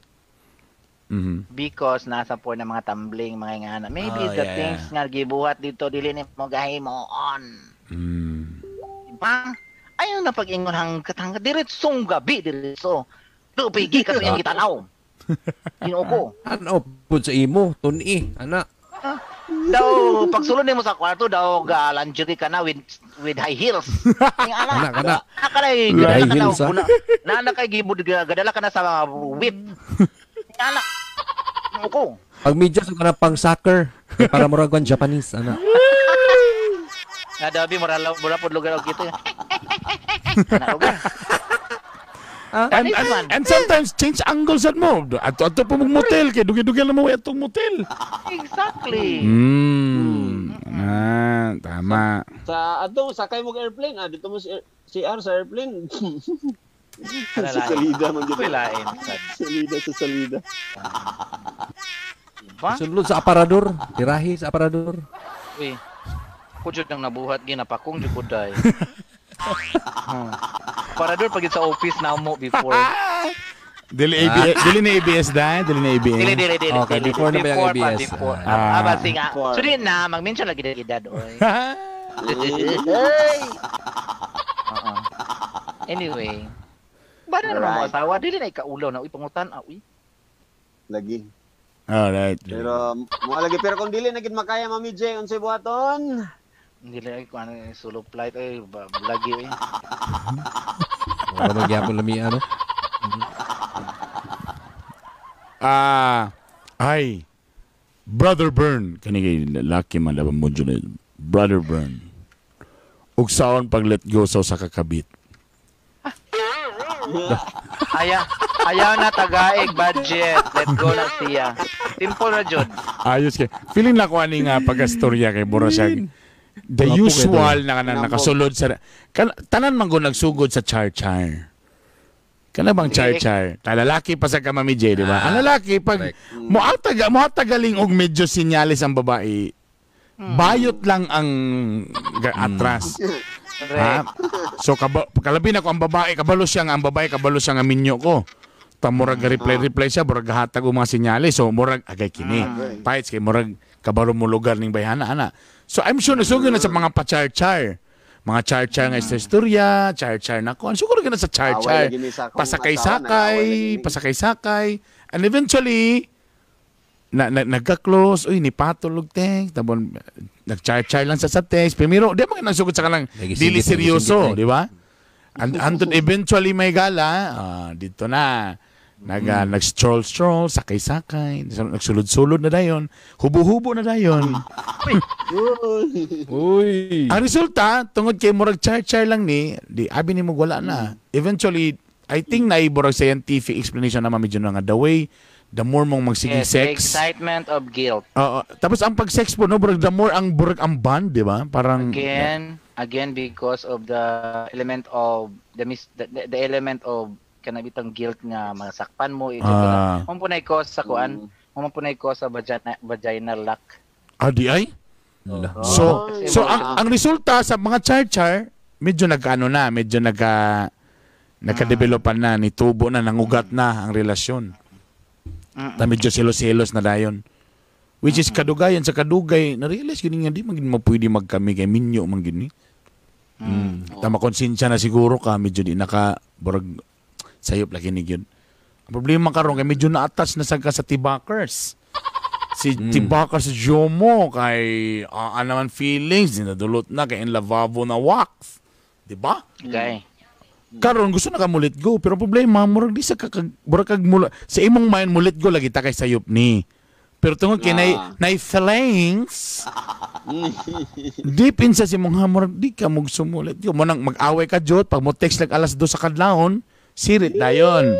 Because nasa porn ng mga tumbling mga ngana. Maybe the things nga gibuhat dito dili ni mo gahimo-on. Diba? Ayaw na pag-ingon hanggat diretsong gabi diretso. Tupigi ka sa kita tanaw. Ginoo ko.
Ano pud sa imo tuni ana.
Daw pagsulod nimo sa kwarto daw lingerie ka na with high heels. Ning ana. Nakalay
high heels.
Na kay gibud gadala ka na sa whip. Ning ana. Ginoo ko.
Pag medyas ka na pang soccer para murag Japanese ana.
Dabi mura pod lugar og kito.
And sometimes change angles at mo. Ato po motel kay dugi-dugi na mo atong motel.
Exactly.
Tama.
Sa sakay mo airplane, dito mo CR sa airplane. Sa salida man gid.
Lain.
Sa salida.
Sulod sa aparador, tirahi sa aparador.
Uy. Kujud nang nabuhat ginapakong jud day. Para doon pag sa office na mo before.
Dili na ABS dahil? Dili na ABS?
Dili.
Okay, before na ba yung ABS?
Basi nga. So din na, mag-mention lagi na edad. Anyway. Ba na naman mo asawa? Dili na ikaulaw na. Uy, pangutan. Uy.
Lagi.
Alright.
Pero, pero kung dili na gid makaya, Mami J, unsay buhaton?
Hindi lang kung ano solo flight lagi
Wala magyapon lami ano.
Ay Brother Burn kani laki man laban mo dyan. Brother Burn ug saon pag let go sa kakabit.
Ayaw na tagaig budget. Let go na siya. Simple na jud.
Ayos kay. Feeling na ko ani nga pagastorya kay Bora siya. The usual na nakasulod sa tanan man go nagsugod sa char-char. Kana bang char-char? Lalaki pa sa Mami J, di ba? Ang lalaki pag moatagaling og medyo sinyalis ang babae. Bayot lang ang atras. Ha? So kalabi na ko ang babae kabalo siya nga minyo ko. Murag reply siya, murag hatag og mga sinyalis. So murag agay kini. Fights kay murag kabalo mo lugar ning bayhana ana. So I'm sure nasugod na sa mga pa-char-char. Mga char-char nga istorya, char-char na kuan. Siguro na sa char-char. Pasakay-sakay. And eventually, nagka-close. Uy, ni patulog text. Tabon, nag-char-char lang sa text. Pero di ba nasugod sa kanang dili seryoso, di ba? And eventually may gala, dito na. Nag-stroll, sakay-sakay, nagsulod-sulod na dayon, hubo-hubo na dayon.
Uy.
Ang resulta, tungod kay murag char-char lang di abi ni mo wala na. Eventually, I think naiburag scientific explanation na medyo nga the way, the more mong magsiging sex.
The excitement of guilt.
Tapos ang pag-sex po, no, the more ang ang bond, di ba? Parang
again because of the element of the element of kanabitang guilt nga masakpan mo ito punay ko sa kuan punay ko sa vaginal lock
di ay so ang resulta sa mga char-char medyo nagka-developan na nitubo na nangugat na ang relasyon na medyo selos na dayon which is kadugayan sa kadugay na-realize gini nga di magin mapwede magkami kay minyo man gini tama konsensya na siguro ka medyo di naka sayop lagi ni yun. Ang problema karon kay medyo na-attach na sa tibakers. Si tibakers sa Jomo kay naman feelings dinadulot na kay in lavabo na wax. Di ba?
Okay.
Karon gusto na ka mulit go pero problema murag di sa sa imong mind mulit go lagi ta kay sayop ni. Pero tungod kay nay feelings deep inside si mong hamor di ka sumulit. Mo nang mag-away ka jud pag mo text like alas 2 sa kadlawon Sirit dayon.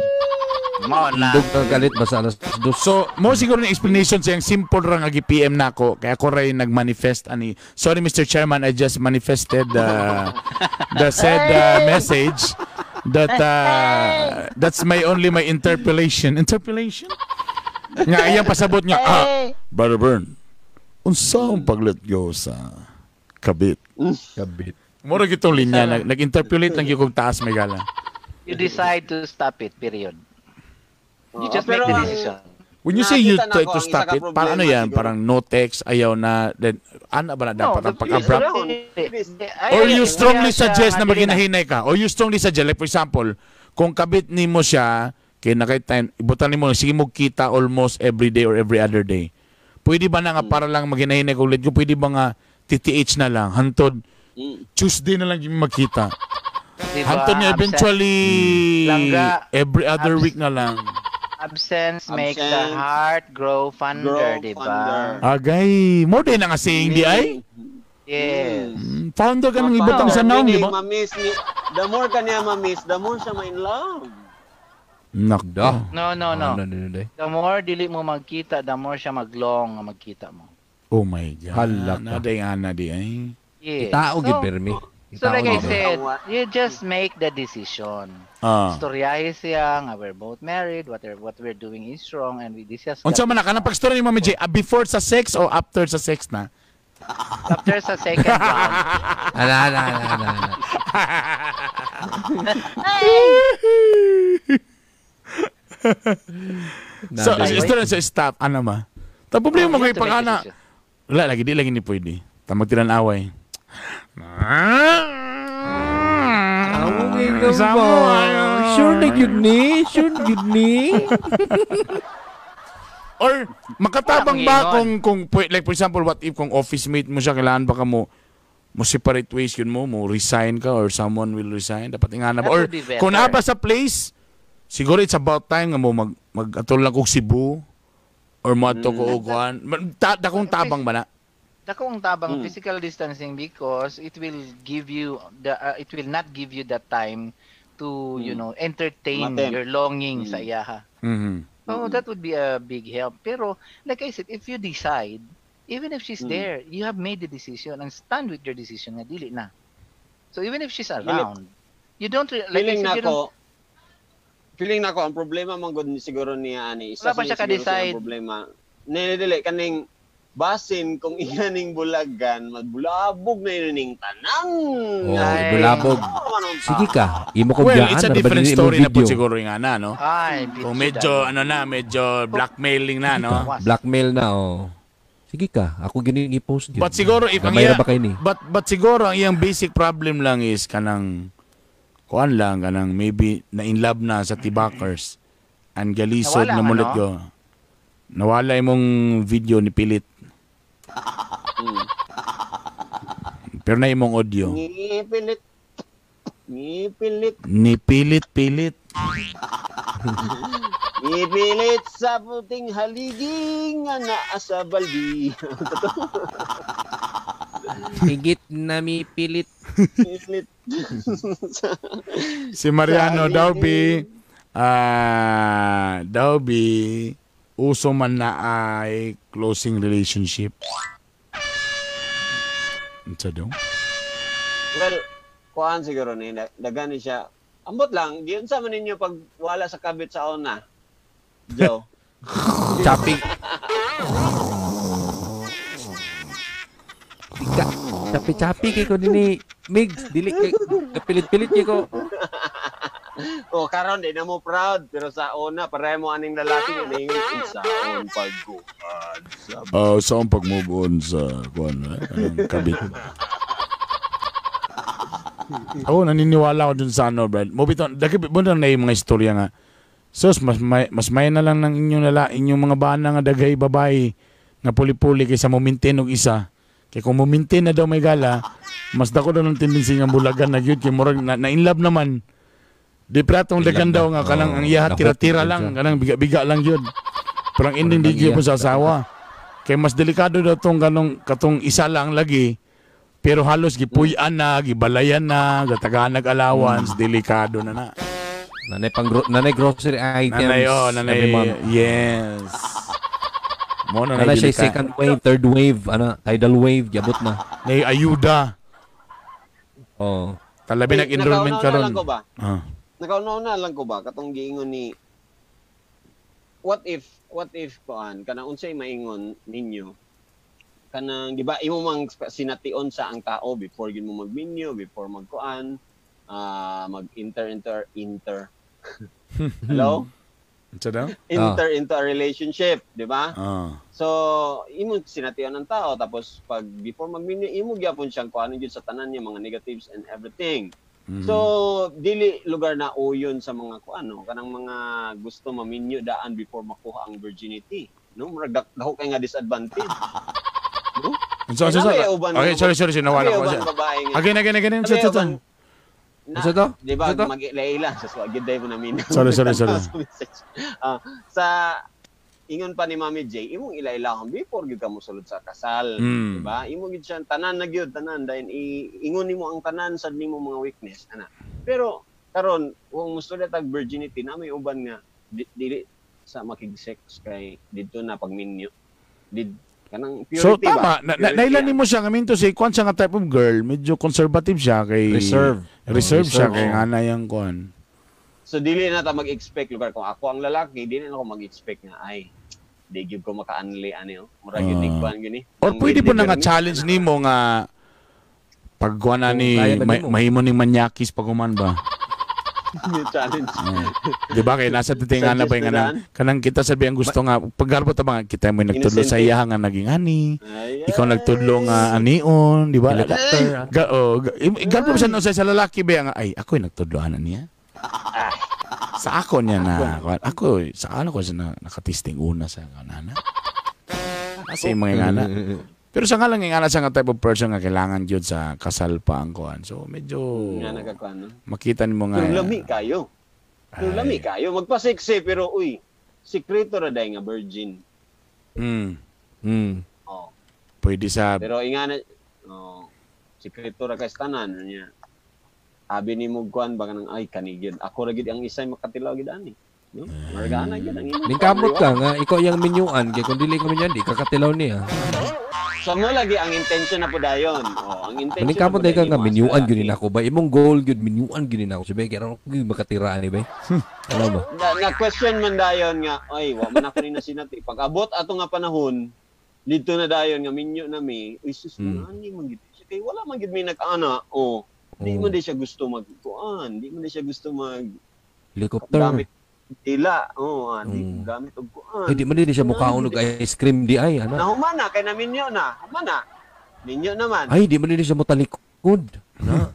Mo na.
Dug kang kalit basta alas 2.
So, mo siguro ng explanation sayang simple ra nga gi-PM nako kaya ako ray nag-manifest ani. Sorry Mr. Chairman, I just manifested the said message that that's my interpolation. Interpolation? Nga iyang pasabot nga Brother Bern. Unsa ang pag-let go sa kabit?
Kabit.
Mura gitong linya nag-interpolate lang yung taas may gala.
You decide to stop it, period. You just make the decision.
When you say you try to stop it, parang ano yan? Parang no text, ayaw na, then, ano ba na dapat ang pag-abrupt? Or you strongly suggest na maghinahinay ka? Or you strongly suggest, like for example, kung kabit ni mo siya, kaya nakita, ibutan mo, sige mo kita almost every day or every other day. Pwede ba na nga para lang maghinahinay ka ulit? Pwede ba nga TTH na lang? Hantod, Tuesday na lang yung magkita.
Diba?
Hantod niya eventually, every other week na lang.
Absence makes the heart grow fonder, di ba?
Agay, more din ang saying di ay?
Yes.
Founder ka ng ibutang sa naong, di ba?
The more ka niya ma-miss, the more siya ma-in love.
Nakda.
No. The more dili mo magkita, the more siya maglong nga magkita mo.
Oh my God.
Halak ka.
Naday nga di ay.
Yes.
Tao gid permi.
So like I said, you just make the decision. Storyahe siya nga we're both married, what we're doing is wrong, and we discuss.
Unsa man ka nang pag-story ni Mami J, before sa sex o after sa sex na?
After sa second round.
Ala.
So, story sa stop, ano ma? Ta problema mo kay pagana. Wala lagi di lagi ni pwede. Ta magtiran away.
Sure na yun ni.
Or makatabang ba kung like for example, what if kung office mate mo siya, kailangan ba ka mo separate ways yun mo resign ka or someone will resign? Dapat ingana ba? Or kung na ba sa place, siguro it's about time nga mo mag-atol lang kong Cebu or mo-ato ko uguan. Dakong tabang ba na?
Dakong tabang physical distancing because it will give you it will not give you that time to entertain your longing sa iyaha. So that would be a big help. Pero like I said, if you decide, even if she's there, you have made the decision and stand with your decision nga dili na. So even if she's around, you don't
feeling nako ang problema man gud siguro niya ani isa
sa ka-decide
problema. Dili kaning basin kung iyaning bulagan, magbulabog na yun ning tanang.
Bulabog. Sige ka, imo ko
well, it's a different story na po siguro nga na, no?
Ay,
kung medyo, medyo blackmailing na, no?
Blackmail na, Sige ka, ako gini-post yun.
But siguro, but siguro, ang iyang basic problem lang is kanang maybe na-in love na sa tibakers. Ang galisod na mulit ko. Nawala imong video ni Pilit. Pero na imong audio.
Nipilit.
Nipilit.
Nipilit sa puting haligi nga naa sa baldi.
Higit na mipilit.
Si Mariano Daubi, uso man na ay closing relationship. Unsa daw?
Well, kuan siguro ni dagani siya. Ambot lang, giun sa man ninyo pag wala sa kabit sa una. Joe.
Chopping. Chapi kay ko dini Migs, dili kay kapilit-pilit kay ko.
Karon di na mo proud pero sa una pareho mo aning lalaki ni saon pagkuan.
Saan pag-move on sa anong kabit. Ako naniniwala ako dun sa Brad. Mo bitaw na yung mga istorya nga. Sus, mas may na lang ng inyong mga bana nga daghay babae nga puli-puli kaysa mo maintain og isa. Kaya kung mo maintain na daw may gala, mas dako daw ng tendency nga bulagan na gyud kay murag na in love naman. Di pratong dagan daw nga kanang ang iya tira-tira lang, kanang biga-biga lang gyud. Parang ending di gyud sa asawa. Kay mas delikado daw tong katong isa lang lagi. Pero halos gipuy-an na, gibalayan na, gatagaan nag-allowance, delikado na.
Nanay grocery items.
Nanay, yes. Mo na
nanay siya second wave, third wave, tidal wave, gabot na.
Nay ayuda.
Oh.
Talabi nag-enrollment karon.
Nakauna lang ko ba katong giingon ni what if kanang unsay maingon ninyo kanang di ba imo mang sination sa ang tao before gid mo magminyo, before magkuan, mag-inter hello? Into a relationship, di ba? So, imo sination ng tao tapos pag before magminyo imo gyapon siyang kuanon gyud sa tanan niya mga negatives and everything. So, dili lugar na uyon sa mga kuano kanang mga gusto maminyo daan before makuha ang virginity, no? Murag dako kay nga disadvantage. No?
Okay, sorry, nawala ko siya. Again. Sa to?
Di ba, mag-ilaila. Sa giday mo namin.
Sorry.
Sa ingon pa ni Mami J, imong ilaila kang before gyud ka mo sulod sa kasal. Di ba? Imo gyud siya tanan na gyud, tanan. Dahil ingon nimo ang tanan sa nimo mga weakness. Ana. Pero, karon kung gusto na tag virginity, na may uban nga, dili sa makig-sex kay dito na pagminyo. Kanang purity
so tama,
nailan
mo siya ngaminto si kwan siya nga type of girl, medyo conservative siya kay reserve siya kay ana yang kwan.
So dili na ta mag-expect lugar kung ako ang lalaki, dili na ako mag-expect nga ay di gyud ko maka-anli ano, mura gyud kwan gyud ni.
Or pwede po na nga challenge nimo nga pagkuan na ni mahimo ning manyakis paguman ba?
Challenge.
Di ba kay nasa titingan na ba yung kanang kita sabi ang gusto nga paggarbo ta ba kita mo nagtudlo sa iya nga naging ani. Ikaw nagtudlo nga anion, di ba? Garbo siya no sa lalaki ba nga ay ako nagtudlohan niya. Sa ako niya na ako sa ano ko siya nakatisting una sa kanana. Kasi mga ngana. Pero sa nga lang yung sa nga type of person nga kailangan yun sa kasal pa ang kuhan. So, medyo makita mo nga.
Pero lami kayo. Magpa-sexy, pero uy, sikreto na dahil nga virgin. Oh.
Pwede sa...
Pero ingana, sikreto na kayo tanan niya. Abi ni mo kuhan, baka nang ay kanigid. Ako ragid ang isay makatilaw gidani. No? Maragana gid ang imo.
Ningkamot ka nga, ikaw yung minyuan, kaya kung dili ka minyan, di kakatilaw niya.
So mo lagi ang intention na po dayon. Ang intention.
Maning kamot day ka nga minyuan gyud nako ba? Imong goal gyud minyuan gyud nako. Sabi kay ron ko makatiraan ni ba? Ano ba?
Na question man dayon nga, ay wa man ako ni nasinati. Pag abot ato nga panahon, dito na dayon nga minyo na mi, isus ani man gid. Kay wala man gid mi nag-ana. Di man di siya gusto magkuan, di man di siya gusto mag
helicopter.
Tila, di gamit og kuan.
Di man di siya mukhaon og ice cream di ay ana.
Nahumana kay na minyo na. Humana. Minyo naman.
Ay di man di siya motalikod. Na.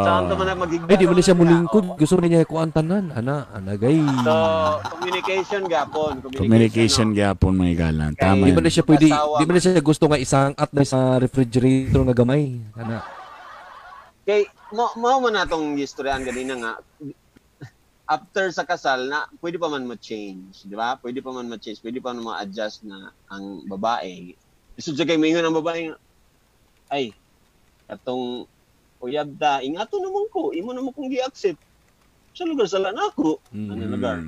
Saan to man magiging.
Ay di man di siya mulingkod. Gusto niya kuan tanan ana gay.
So, communication gapon.
Communication gapon mga galan. Tama.
Di man di siya pwede, di man di siya gusto nga isang at na sa refrigerator nga gamay. Ana.
Kay mao man natong istoryahan ganina nga after sa kasal na pwede pa man ma-change, di ba? Pwede pa man ma-change, pwede pa man ma-adjust na ang babae. Gusto siya kay maingon ang babae, ay, atong uyab ta, ingato naman ko, imo naman kong gi-accept. Sa lugar sala na ako. Ano lugar?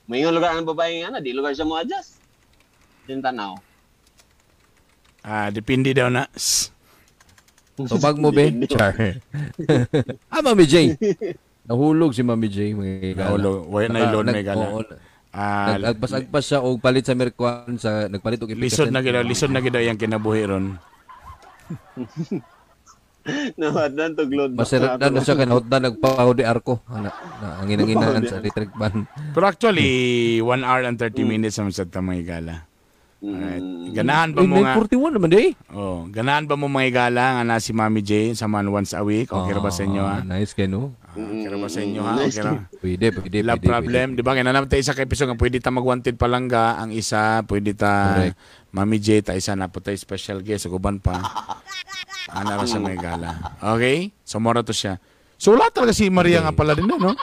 Maingon lugar ang babae nga na, di lugar siya mo adjust. Yung tanaw.
Depende daw na.
So, pag mo, be? Char. Mami J. Nahulog si Mami J.
Nahulog. Wala na ilon may gala.
Nagagpas-agpas siya o palit sa Merkuan sa nagpalit og
lisod na gid yang kinabuhi ron.
Nawadan to glod.
Masarap na siya kanahot na nagpahudi arko. Ana, angin-anginan sa electric ban.
Pero actually 1 hour and 30 minutes naman sa tamay gala. Alright. Ganahan ba mo nga?
9:41 naman day.
Ganahan ba mo mga gala nga na si Mami J sa man once a week? Okay ra ba sa inyo ha?
Nice kay no.
Okay ra ba sa inyo ha? Okay ra.
Pwede.
Love problem, di ba? Kaya naman tayo isa ka episode nga pwede ta mag-wanted palangga, ang isa pwede ta Mami J, ta isa na po tayo special guest, uban pa. Ana ra sa mga gala. Okay? So mora to siya. So wala talaga si Maria nga pala din no?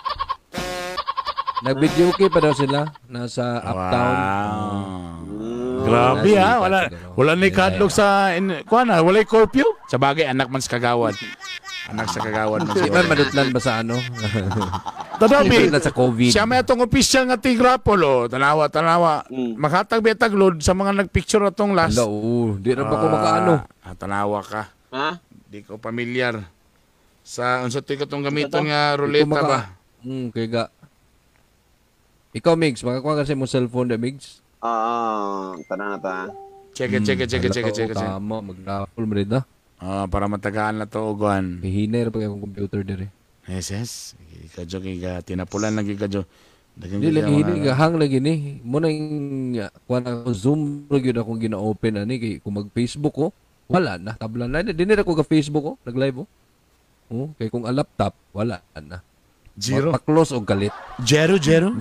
Nag-video okay pa daw sila nasa Uptown.
Grabe ha, wala ni kadlok sa kuana, wala curfew. Sa bagay anak man sa kagawad. Anak sa kagawad man.
Di man madutlan ba sa ano?
Tadabi,
na sa COVID.
siya may atong official nga tigrapol, tanawa. Makatag betag load sa mga nagpicture atong last.
Hello, di na ba ko makaano?
Tanawa ka.
Ha?
Di ko pamilyar. Sa unsa ti katong gamiton nga ruleta ba?
Kay ga. Ikaw, Migs, makakuha kasi mo cellphone, Migs?
Tara na ta.
Check.
Tama, mag-raffle mo rin na.
Para matagaan na to, uguan.
Hihiner pa akong computer dire.
Yes. Ikadyo kay tinapulan lagi kadyo.
Hindi lagi hini, hang lagi ni. Muna yung kuha na Zoom, yun akong gina-open ani kay kung mag-Facebook ko, wala na, tablan na. Dinira ko ka Facebook ko, nag-live ko. Kay kung a laptop, wala na.
Zero.
Pa-close o galit.
Zero.
Zero.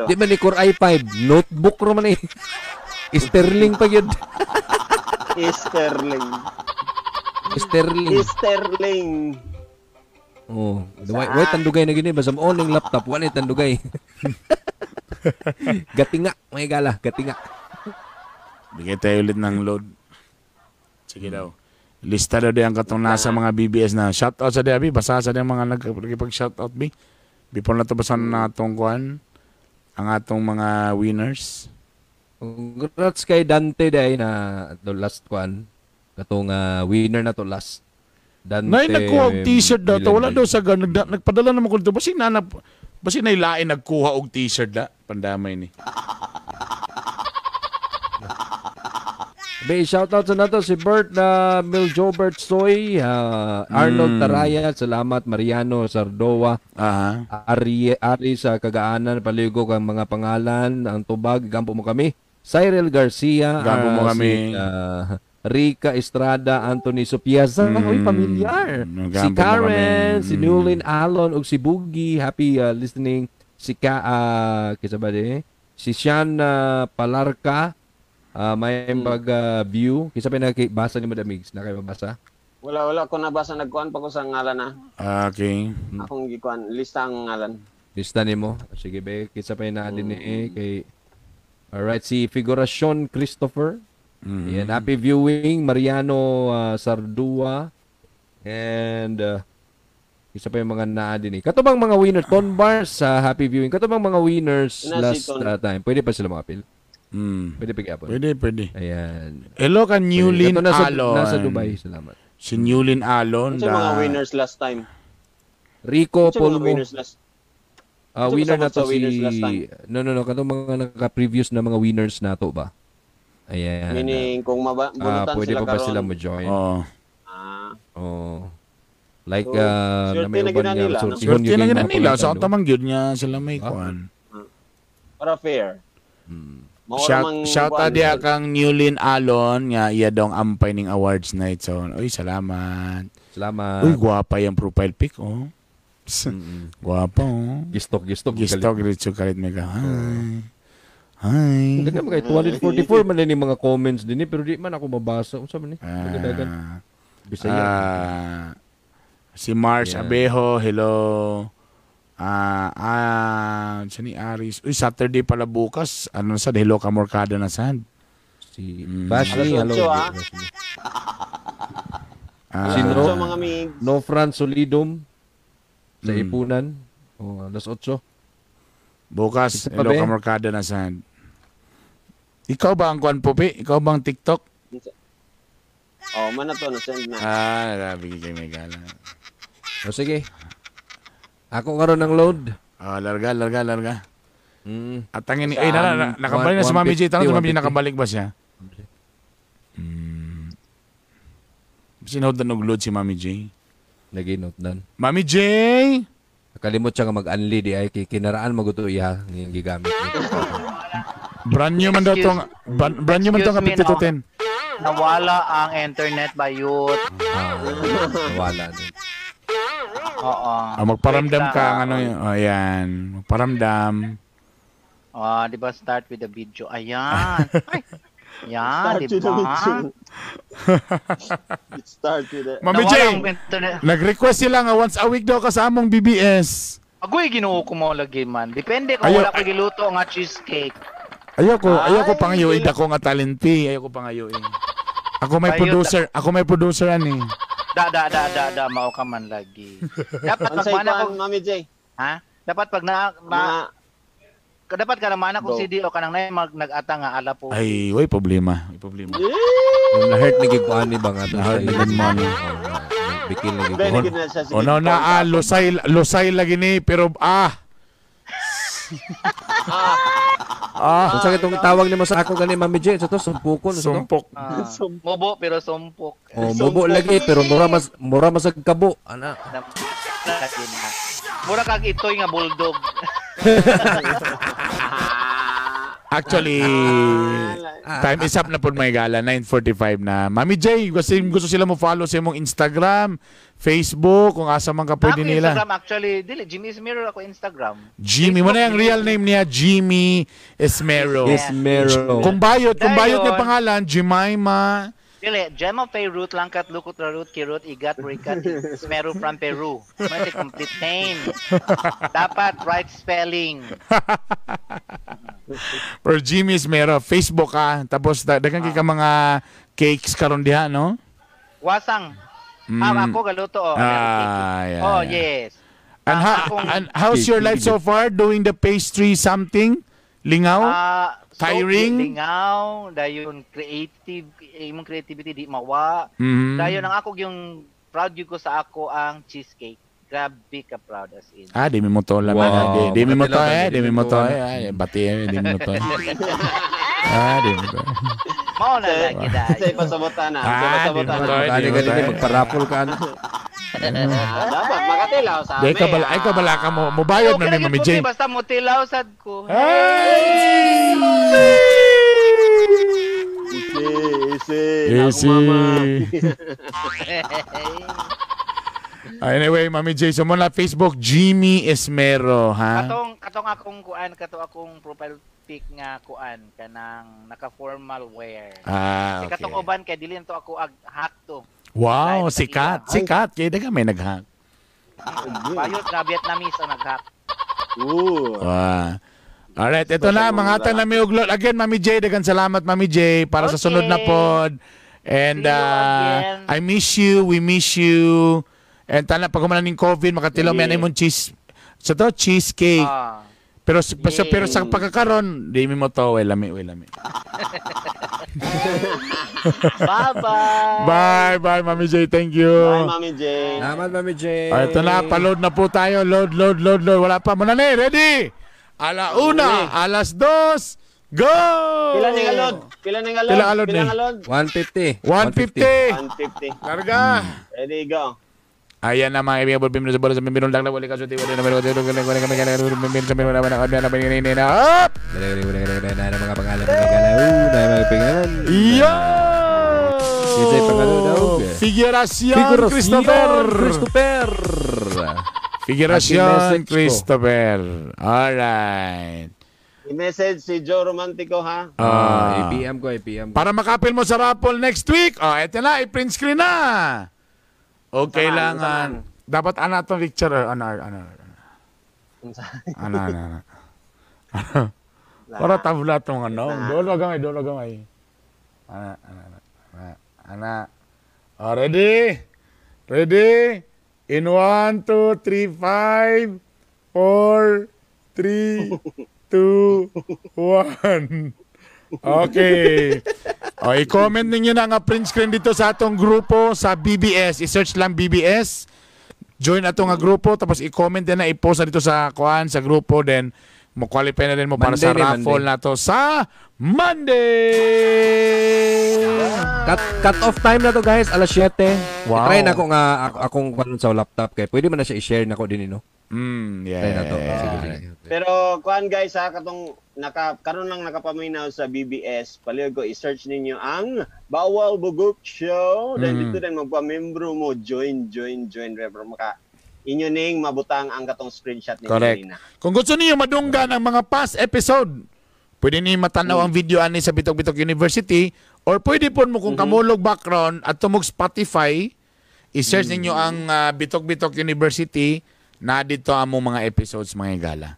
Di man ni Core i5, notebook ro man eh. Sterling pa yun.
Sterling.
Wait tandugay na gini basta mo on yung laptop, wala tandugay. Gatinga, may gala, gatinga.
Bigay tayo ulit ng load. Sige daw. Lista daw ang katong nasa mga BBS na shoutout sa Debbie. Basa sa mga nagpag-shoutout B. Before na to basan na itong kuhan ang atong mga winners.
Congrats kay Dante day na the last kuhan. Katong winner na to last. Dante.
Nay nagkuha og t-shirt daw. Wala daw sa nagpadala naman ko dito. Basi nailain nagkuha og t-shirt da. Pandamay ni.
May shoutout sa nato si Bert na Miljobert Soy, Arnold Taraya, salamat Mariano Sardoa, Ari sa Kagaanan, paligo kang mga pangalan, ang tubag, gampo mo kami. Cyril Garcia,
gampo mo kami.
Rica Estrada, Anthony Sopiaza, pamilyar. Si Karen, si Newlyn Alon, ug si Boogie, happy listening. Si si Sean Palarca, may view. Kisa pa nakibasa ni Madamigs. Nakibabasa?
Wala ko nabasa. Nagkuhan pa ko sa ngalan na.
Okay.
Akong gikuhan. Lista ang ngalan.
Lista ni mo? Sige be. Kisa pa na din kay... Alright. Si Figuracion Christopher. Yan. Happy viewing. Mariano Sardua. And... isa pa yung mga naadin katubang mga winners. Ton Bars sa happy viewing. Katubang mga winners last time. Pwede pa sila makapil? Pwede pag-apon.
Pwede.
Ayan.
Hello ka Newlyn Alon.
Nasa Dubai, salamat.
Si Newlyn Alon.
Sa mga winners last time.
Rico Polmo.
Winner
na to si... No. Katong mga naka-previous na mga winners na to ba? Ayan.
Meaning, kung mabunutan
pwede
sila
pa sila mo-join. Like, na may uban nga.
Swerte na gina nila. Sa tamang yun nga sila may kuhan.
Para fair.
Shout out dia kang Newlyn Alon nga iya daw ang ampay ning awards night. So, oy salamat. Uy, guwapa yung profile pic oh. Guwapa oh.
Gistok
diretso kalit mega. Hi.
Dagan kay 244 man ni mga comments dinhi pero di man ako mabasa. Unsa man ni? Dagan. Bisaya.
Si Mars Abejo, hello. Sini Aris. Uy, Saturday pala bukas. Ano sa Hello ka Morkada na sad.
Si Bashley, hello. Si No Fran Solidum sa Ipunan. Alas 8.
Bukas, Hello ka Morkada na sad. Ikaw ba ang kuan Pupi? Ikaw bang TikTok?
Man na to, na-send na.
Nabigay kay Megala.
Sige. Ako karon ng load.
Larga. At tangin ni nakabalik na si Mami J. Tanong si Mami J nakabalik ba siya? Sinod na nag-load si Mami J.
Nag-note dan.
Mami J!
Nakalimot siya nga mag-unli di ay kinaraan maguto iya ng gigamit.
Brand new man daw tong kapitutin.
Nawala ang internet ba yun?
Nawala din.
Oo.
Magparamdam ka ano yun. Ayan. Magparamdam.
Di ba start with the video? Ayan. Yan, di ba?
Start with it.
Mami J, nag-request sila nga once a week daw ka sa among BBS.
Agoy, ginuo ko mo lagi man. Depende kung wala ko giluto nga cheesecake.
Ayoko pangayoin ako nga talent fee. Ayoko pangayoin. Ako may producer ani.
Da, mao ka man lagi. Dapat
Unsay
magmana
kuan
ko,
Mami J?
ha? Dapat pag dapat ka naman akong
Go.
CD o kanang nag-ata nga ala po.
Ay, way problema. May problema.
Yung na-hurt na giguan ni ba nga to?
Na-hurt na giguan ni.
Bikil na
Ben
giguan.
gid na siya sige.
O na lusay lagi ni pero
Kung sa itong tawag ni mo sa ako gani Mami J, sa to sumpukon sa to.
sumpok.
Mubo pero sumpok.
Oh, mubo lagi pero mura masag kabo. Ana.
Mura kag itoy nga bulldog.
Actually, time is up na po may gala, 9:45 na. Mami J, gusto sila mo follow sa imong Instagram, Facebook, kung asa man ka pwede
Ako
nila.
Instagram actually, Jimmy Esmero ako Instagram.
Jimmy, mo na yung real name niya, Jimmy Esmero.
Esmero.
Kung bayot niya pangalan, Jemima.
Dili, Gemma Peru, Langkat, Lukot, Rarut, Kirut, Igat, Rikat, Esmero from Peru. May complete name. Dapat right spelling.
Or Jimmy Esmero, Facebook ka, tapos dagan ka mga cakes karon diha, no?
Wasang. Ako galuto
Yeah.
Oh, yes.
And how's your life so far doing the pastry something? Lingaw? Tiring?
Lingaw, dayon creative, imong creativity di mawa.
Mhm.
Dayon ang ako yung proud ko sa ako ang cheesecake. Grabe ka proud as in.
Di mi mo to laman.
Wow.
Di mi mo to
Bakit
di mi mo to
lang,
bati di mi mo to. Di mi mo to.
Mao na lagi
Sa
dayon.
ipasabotan na.
Ah,
Sa ipasabotan
di
na.
mo
Gani gani magparapol ka ano.
Dapat makatilaw sa
Di ka bala, ay ka bala ka mo bayad na mi Mami J.
Basta mo tilaw sad ko.
Easy.
Anyway, Mami J, so mo na Facebook, Jimmy Esmero, ha?
Katong akong profile pic nga kuan kanang naka-formal wear.
Okay.
Katong uban kay dili to ako hack to.
Wow, sikat. Kaya daga may nag-hack.
Bayot nga Vietnamese ang nag-hack.
Ooh.
Wow. Alright, ito na, mga tang na may uglot. Again, Mami J, dagan salamat, Mami J, para sa sunod na pod. And
See you again.
I miss you, we miss you. And tala, pag kumanan ng COVID, makatilaw may anay mong cheesecake. Pero sa pagkakaroon, di mo to, lami.
Bye-bye.
Bye, Mami J, thank you.
Bye, Mami J.
Salamat Mami J.
Ito na, pa-load na po tayo. Load. Wala pa. Muna na ready? Alauna, alas 2, go!
Pila ning alod?
Pila alod ni?
150.
150.
150.
Karga.
Ready, go.
Ayan na mga kaibigan, pulpim na sa bola sa mimbirong lang na wali kasuti. Wali na meron sa
Mga pangalan ng galaw na mga pingalan.
Yo!
Isa'y pangalan daw.
Figuracion Christopher. Figuracion
Message ko.
Christopher. Alright.
I-message si Joe Romantico, ha?
APM ko.
Para makapil mo sa raffle next week. Eto na, i-print screen na. Okay lang. Dapat itong picture. Ano. Para tabla itong ano. Dolo gamay. Ana. Ready? In 1, 2, 3, 5, 4, 3, 2, 1. Okay. I-comment ninyo na nga print screen dito sa atong grupo sa BBS. I-search lang BBS. Join ato nga grupo tapos i-comment din na i-post na dito sa grupo then mo qualify na din mo para
Monday
sa
ni
raffle
Monday.
na to sa Monday.
Cut off time na to guys, alas 7.
Wow.
Try na ako nga akong sa laptop kay pwede man na siya i-share nako din
Yeah.
Try na to. Sige.
Pero kuan guys ha, karon lang nakapaminaw sa BBS. Paliw ko i-search ninyo ang Bawal Bugok Show. Then dito din magpa-membro mo, join refer maka inyo ning mabutang ang katong screenshot ninyo
Correct.
nina.
Kung gusto niyo madunggan ang mga past episode, pwede niyo matanaw ang video ani sa Bitok University or pwede po mo kung kamulog background at tumog Spotify, i-search ninyo ang Bitok University na dito ang mga episodes mga igala.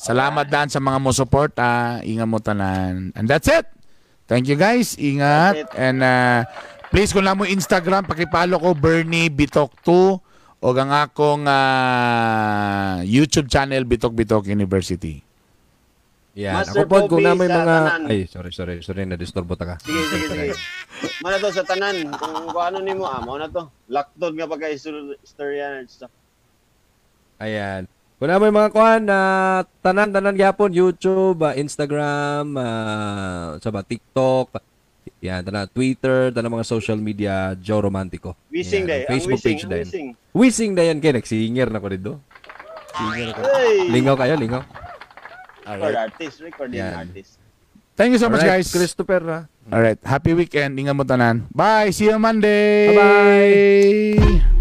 Salamat dan sa mga mo support, ingat mo tanan. And that's it. Thank you guys. Ingat. And Please, kung lang mo Instagram, pakipalo ko Bernie Bitok 2 o ang akong YouTube channel Bitok Bitok University.
Yan.
Master
Ako po, kung
Bobby
na may
sa
mga...
tanan.
Ay, sorry, na-disturbo ta ka.
Sige. Mana to sa tanan, kung ano nimo mo na to. Lockdown nga pagka istorya and stuff.
Ayan. Kung na may mga kuhan na tanan gyapon, YouTube, Instagram, TikTok, yan, Twitter, mga social media, Joe Romantico.
Wising day,
Facebook page din.
wising.
Wising na yan, Kinek. Singer na ko dito. Singer ako.
Hey!
Lingaw kayo, lingaw.
Recording
Yan.
artist.
Thank you so much,
Alright,
guys.
Christopher, ha?
Alright, happy weekend. Ingat mo tanan. Bye. See you Monday.
Bye-bye.